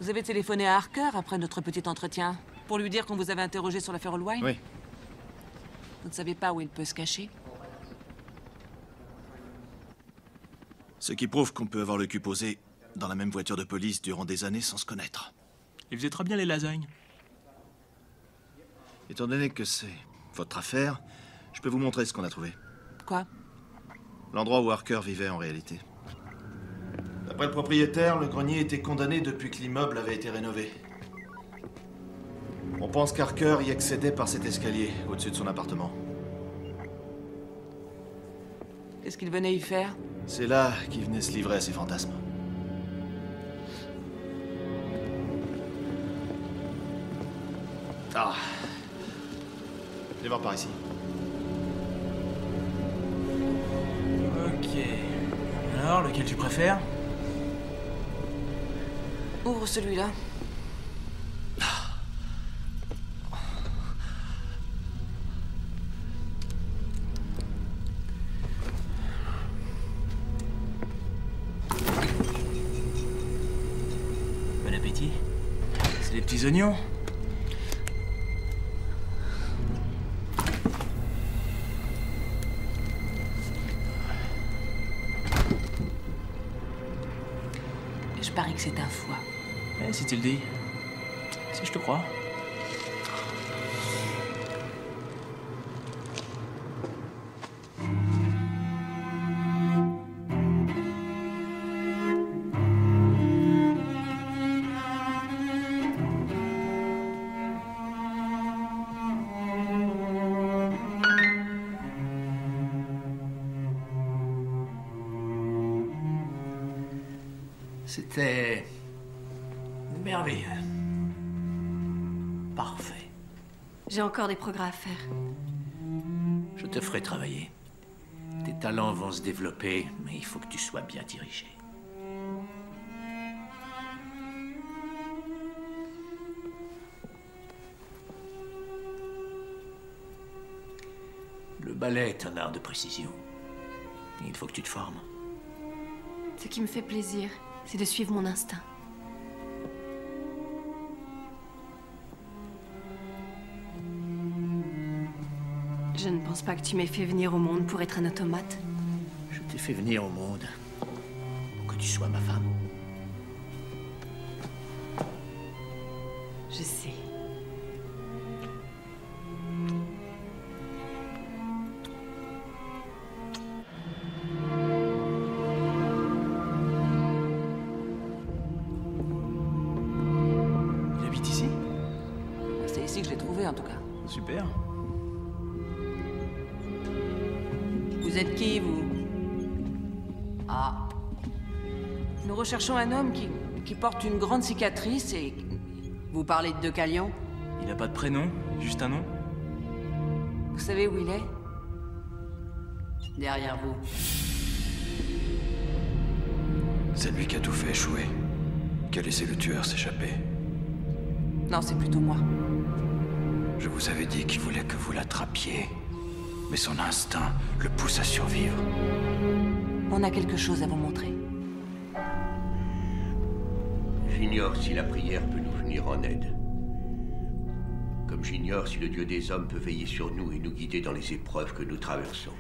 Vous avez téléphoné à Harker après notre petit entretien pour lui dire qu'on vous avait interrogé sur l'affaire Allwine? Oui. Vous ne savez pas où il peut se cacher? Ce qui prouve qu'on peut avoir le cul posé dans la même voiture de police durant des années sans se connaître. Il faisait très bien les lasagnes. Étant donné que c'est votre affaire, je peux vous montrer ce qu'on a trouvé. Quoi? L'endroit où Harker vivait en réalité. D'après le propriétaire, le grenier était condamné depuis que l'immeuble avait été rénové. On pense qu'Harker y accédait par cet escalier, au-dessus de son appartement. Qu'est-ce qu'il venait y faire? C'est là qu'il venait se livrer à ses fantasmes. Ah. Viens voir par ici. Ok. Alors, lequel tu préfères? Ouvre celui-là. Bon appétit. C'est des petits oignons. Je parie que c'est un foie. Ouais, si tu le dis. Si je te crois. C'était merveilleux. Parfait. J'ai encore des progrès à faire. Je te ferai travailler. Tes talents vont se développer, mais il faut que tu sois bien dirigé. Le ballet est un art de précision. Il faut que tu te formes. Ce qui me fait plaisir, c'est de suivre mon instinct. Je ne pense pas que tu m'aies fait venir au monde pour être un automate. Je t'ai fait venir au monde pour que tu sois ma femme. Je sais. ici que je l'ai trouvé, en tout cas. Super. Vous êtes qui, vous? Ah. Nous recherchons un homme qui porte une grande cicatrice et... Vous parlez de Decalion? Il n'a pas de prénom, juste un nom. Vous savez où il est? Derrière vous. C'est lui qui a tout fait échouer. Qui a laissé le tueur s'échapper. Non, c'est plutôt moi. Je vous avais dit qu'il voulait que vous l'attrapiez. Mais son instinct le pousse à survivre. On a quelque chose à vous montrer. J'ignore si la prière peut nous venir en aide. Comme j'ignore si le Dieu des hommes peut veiller sur nous et nous guider dans les épreuves que nous traversons.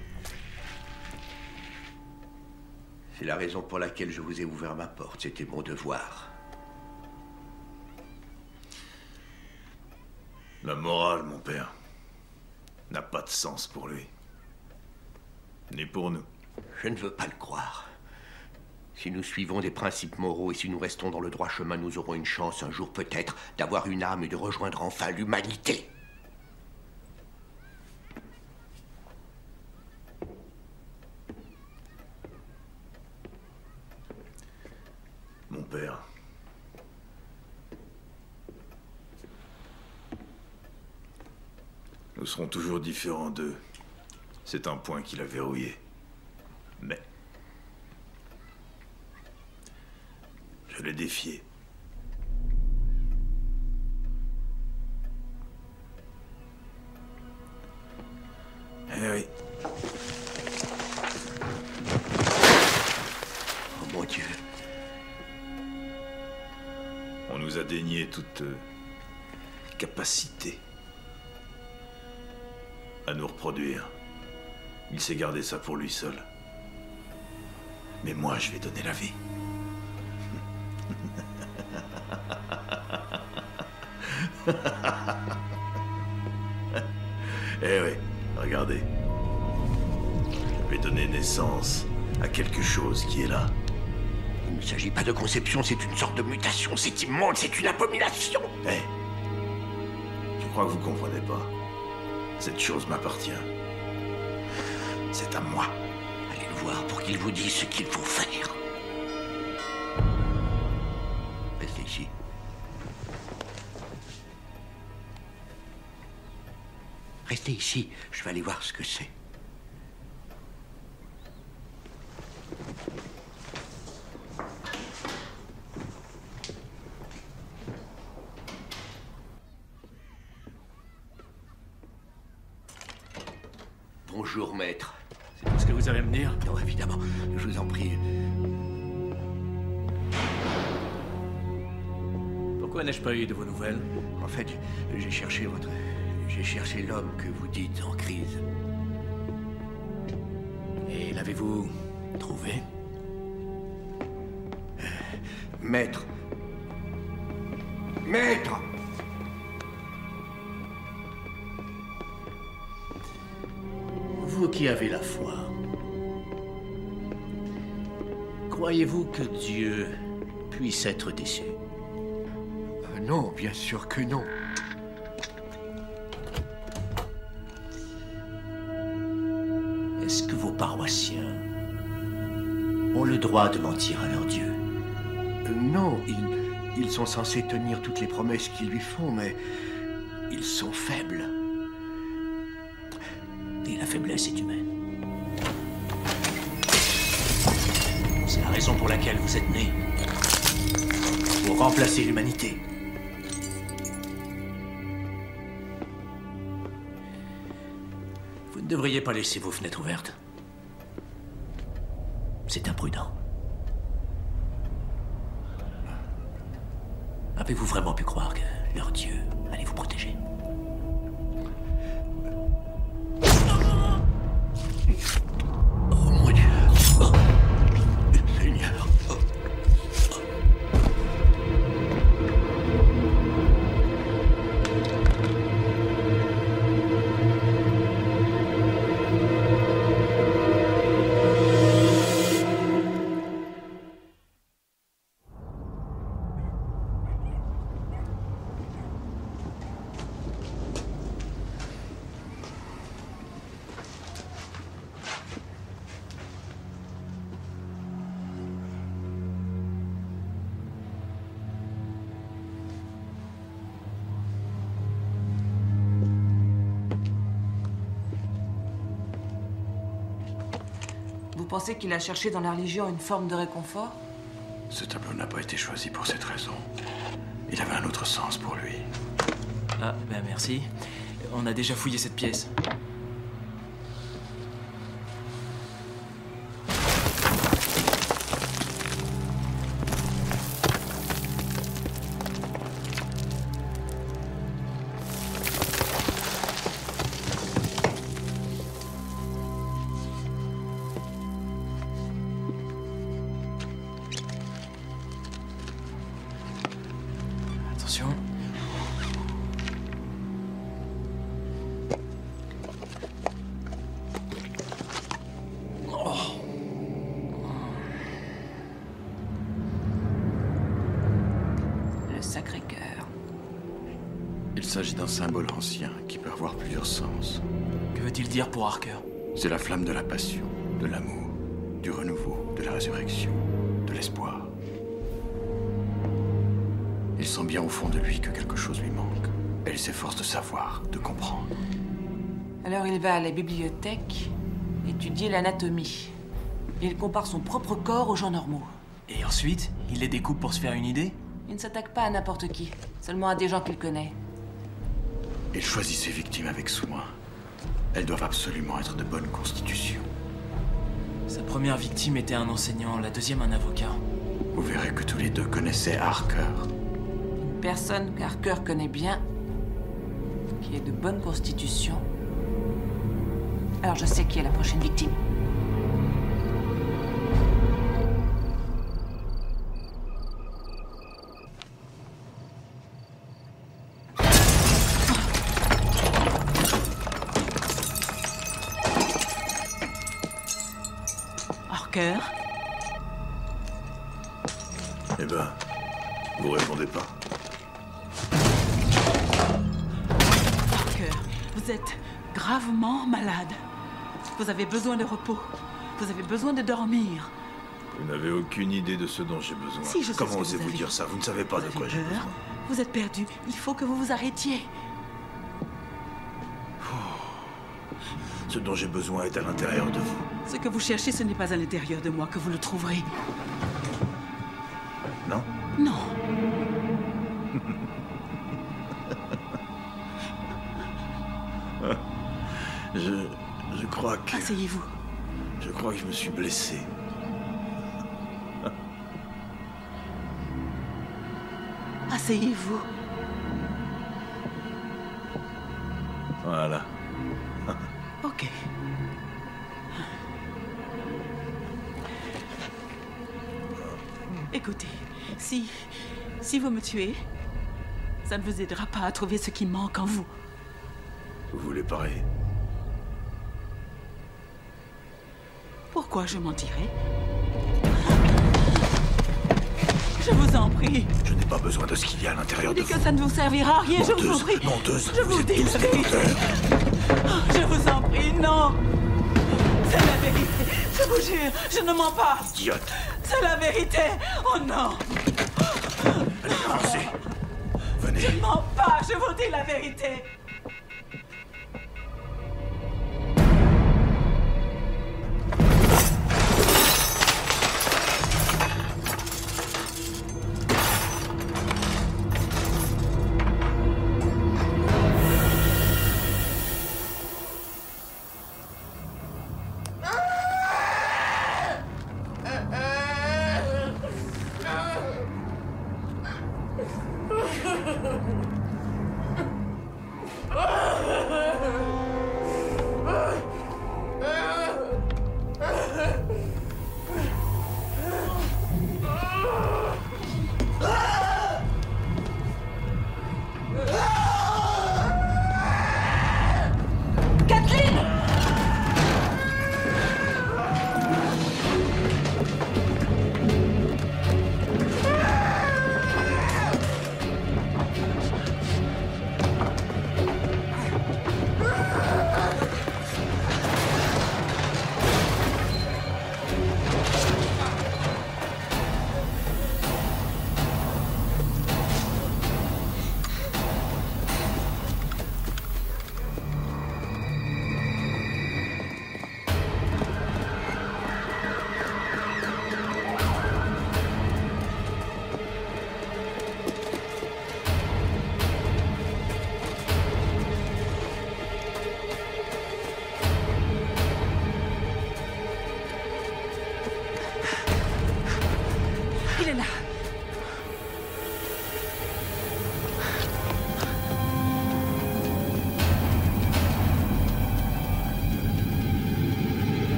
C'est la raison pour laquelle je vous ai ouvert ma porte. C'était mon devoir. La morale, mon père, n'a pas de sens pour lui. Ni pour nous. Je ne veux pas le croire. Si nous suivons des principes moraux et si nous restons dans le droit chemin, nous aurons une chance, un jour peut-être, d'avoir une âme et de rejoindre enfin l'humanité. Mon père. Nous serons toujours différents d'eux. C'est un point qu'il a verrouillé. Mais... je l'ai défié. Eh oui. Oh mon Dieu. On nous a dénié toute capacité à nous reproduire. Il s'est gardé ça pour lui seul. Mais moi, je vais donner la vie. Eh oui, regardez. Je vais donner naissance à quelque chose qui est là. Il ne s'agit pas de conception, c'est une sorte de mutation. C'est immonde, c'est une abomination. Eh, je crois que vous comprenez pas. Cette chose m'appartient. C'est à moi. Allez le voir pour qu'il vous dise ce qu'il faut faire. Restez ici. Restez ici, je vais aller voir ce que c'est. Bonjour, maître. C'est tout ce que vous avez à me dire? Non, évidemment. Je vous en prie. Pourquoi n'ai-je pas eu de vos nouvelles? En fait, j'ai cherché l'homme que vous dites en crise. Et l'avez-vous trouvé? Maître. Maître! Vous qui avez la foi, croyez-vous que Dieu puisse être déçu? Non, bien sûr que non. Est-ce que vos paroissiens ont le droit de mentir à leur Dieu? Non, ils sont censés tenir toutes les promesses qu'ils lui font, mais ils sont faibles. Et la faiblesse est humaine. C'est la raison pour laquelle vous êtes nés. Pour remplacer l'humanité. Vous ne devriez pas laisser vos fenêtres ouvertes. C'est imprudent. Avez-vous vraiment pu croire que leur Dieu allait vous protéger? Oh mon Dieu. Oh. Seigneur. Oh. pensez qu'il a cherché dans la religion une forme de réconfort? Ce tableau n'a pas été choisi pour cette raison. Il avait un autre sens pour lui. Ah, ben merci. On a déjà fouillé cette pièce. Attention. Le Sacré-Cœur. Il s'agit d'un symbole ancien qui peut avoir plusieurs sens. Que veut-il dire pour Harker? C'est la flamme de la passion, de l'amour, du renouveau, de la résurrection, de l'espoir. Il sent bien au fond de lui que quelque chose lui manque. Et il s'efforce de savoir, de comprendre. Alors il va à la bibliothèque, étudier l'anatomie. Il compare son propre corps aux gens normaux. Et ensuite, il les découpe pour se faire une idée? Il ne s'attaque pas à n'importe qui, seulement à des gens qu'il connaît. Il choisit ses victimes avec soin. Elles doivent absolument être de bonne constitution. Sa première victime était un enseignant, la deuxième un avocat. Vous verrez que tous les deux connaissaient Harker. Une personne qu'Harker connaît bien, qui est de bonne constitution. Alors je sais qui est la prochaine victime. Harker? Eh ben, vous répondez pas. Harker, vous êtes gravement malade. Vous avez besoin de repos. Vous avez besoin de dormir. Vous n'avez aucune idée de ce dont j'ai besoin. Si, je sais Comment ce que vous osez-vous avez. dire ça? Vous ne savez pas de quoi j'ai besoin. Vous êtes perdu. Il faut que vous vous arrêtiez. Ce dont j'ai besoin est à l'intérieur de vous. Ce que vous cherchez, ce n'est pas à l'intérieur de moi que vous le trouverez. Non? Non. Je crois que... Asseyez-vous. Je crois que je me suis blessé. Asseyez-vous. Voilà. Ok. Écoutez, si vous me tuez, ça ne vous aidera pas à trouver ce qui manque en vous. Vous voulez parier? Pourquoi je mentirais? Je vous en prie. Je n'ai pas besoin de ce qu'il y a à l'intérieur de Dites vous. que ça ne vous servira à rien, je vous en prie. Menteuse, Je vous dis la vérité. Je vous en prie, non. C'est la vérité. Je vous jure, je ne mens pas. Idiote. C'est la vérité. Oh non. Allez, avancez. Venez. Je ne mens pas, je vous dis la vérité.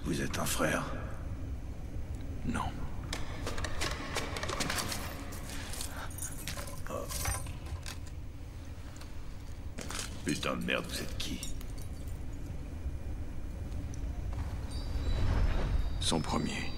Vous êtes un frère? Non. Oh. Putain de merde, vous êtes qui? Son premier.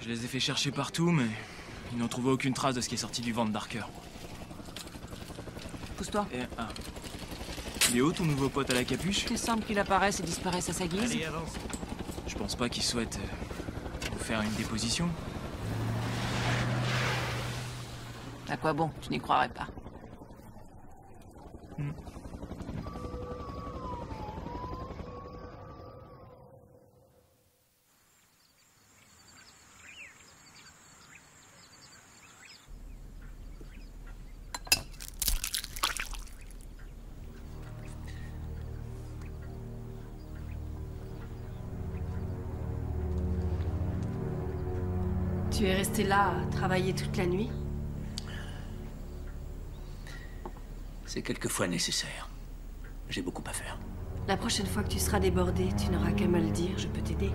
Je les ai fait chercher partout, mais ils n'ont trouvé aucune trace de ce qui est sorti du ventre d'Harker. Pousse-toi. Il est où ton nouveau pote à la capuche? Il semble qu'il apparaisse et disparaisse à sa guise. Allez, avance. Je pense pas qu'il souhaite vous faire une déposition. À quoi bon? Tu n'y croirais pas. Tu es resté là à travailler toute la nuit? C'est quelquefois nécessaire. J'ai beaucoup à faire. La prochaine fois que tu seras débordé, tu n'auras qu'à me le dire, je peux t'aider.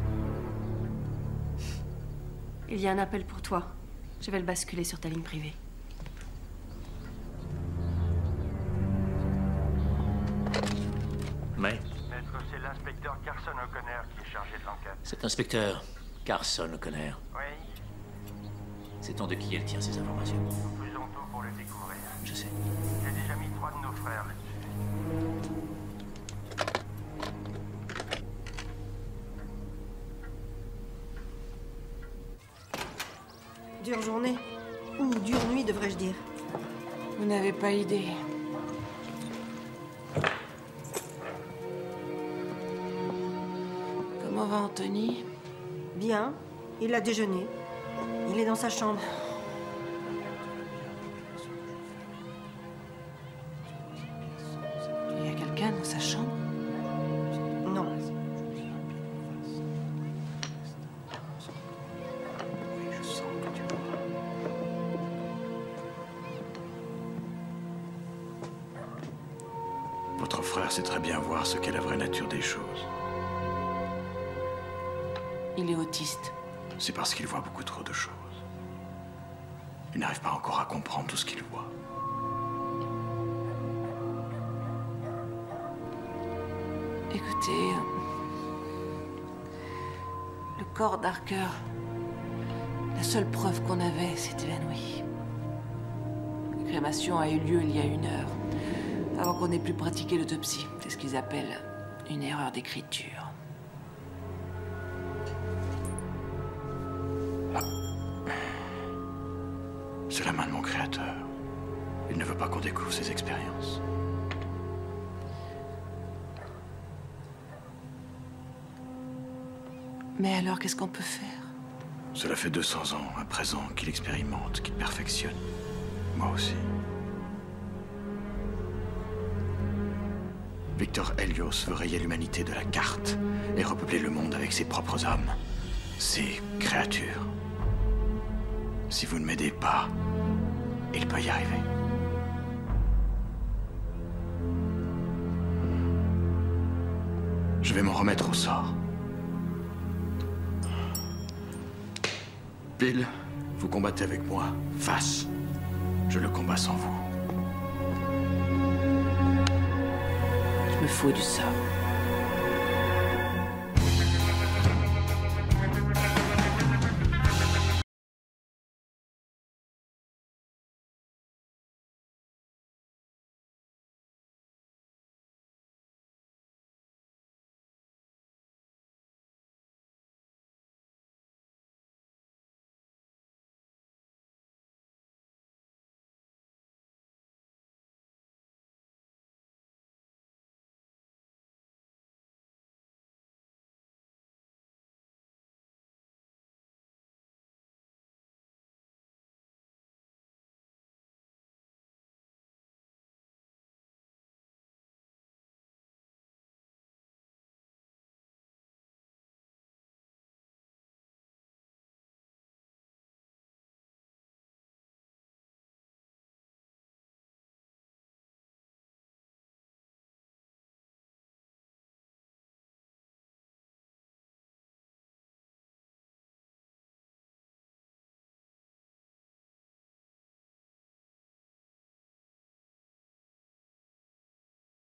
Il y a un appel pour toi. Je vais le basculer sur ta ligne privée. Mais Maître, c'est l'inspecteur Carson O'Connor qui est chargé de l'enquête. cet inspecteur, Carson O'Connor, Oui, sait-on de qui elle tient ces informations? nous faisons tout pour le découvrir. Je sais. J'ai déjà mis 3 de nos frères là-dessus. Dure journée. Ou dure nuit, devrais-je dire. Vous n'avez pas idée. Comment va Anthony? Bien. Il a déjeuné. Il est dans sa chambre. Il y a quelqu'un dans sa chambre? Non. Votre frère sait très bien voir ce qu'est la vraie nature des choses. Il est autiste. C'est parce qu'il voit beaucoup trop de choses. Il n'arrive pas encore à comprendre tout ce qu'il voit. Écoutez, le corps d'Harker, la seule preuve qu'on avait, c'était la nuit. La crémation a eu lieu il y a 1 heure, avant qu'on ait pu pratiquer l'autopsie. C'est ce qu'ils appellent une erreur d'écriture. C'est la main de mon créateur. Il ne veut pas qu'on découvre ses expériences. Mais alors, qu'est-ce qu'on peut faire? Cela fait 200 ans à présent qu'il expérimente, qu'il perfectionne. Moi aussi. Victor Helios veut rayer l'humanité de la carte et repeupler le monde avec ses propres hommes, ses créatures. Si vous ne m'aidez pas, il peut y arriver. Je vais m'en remettre au sort. Bill, vous combattez avec moi, face. Je le combats sans vous. Je me fous du sort.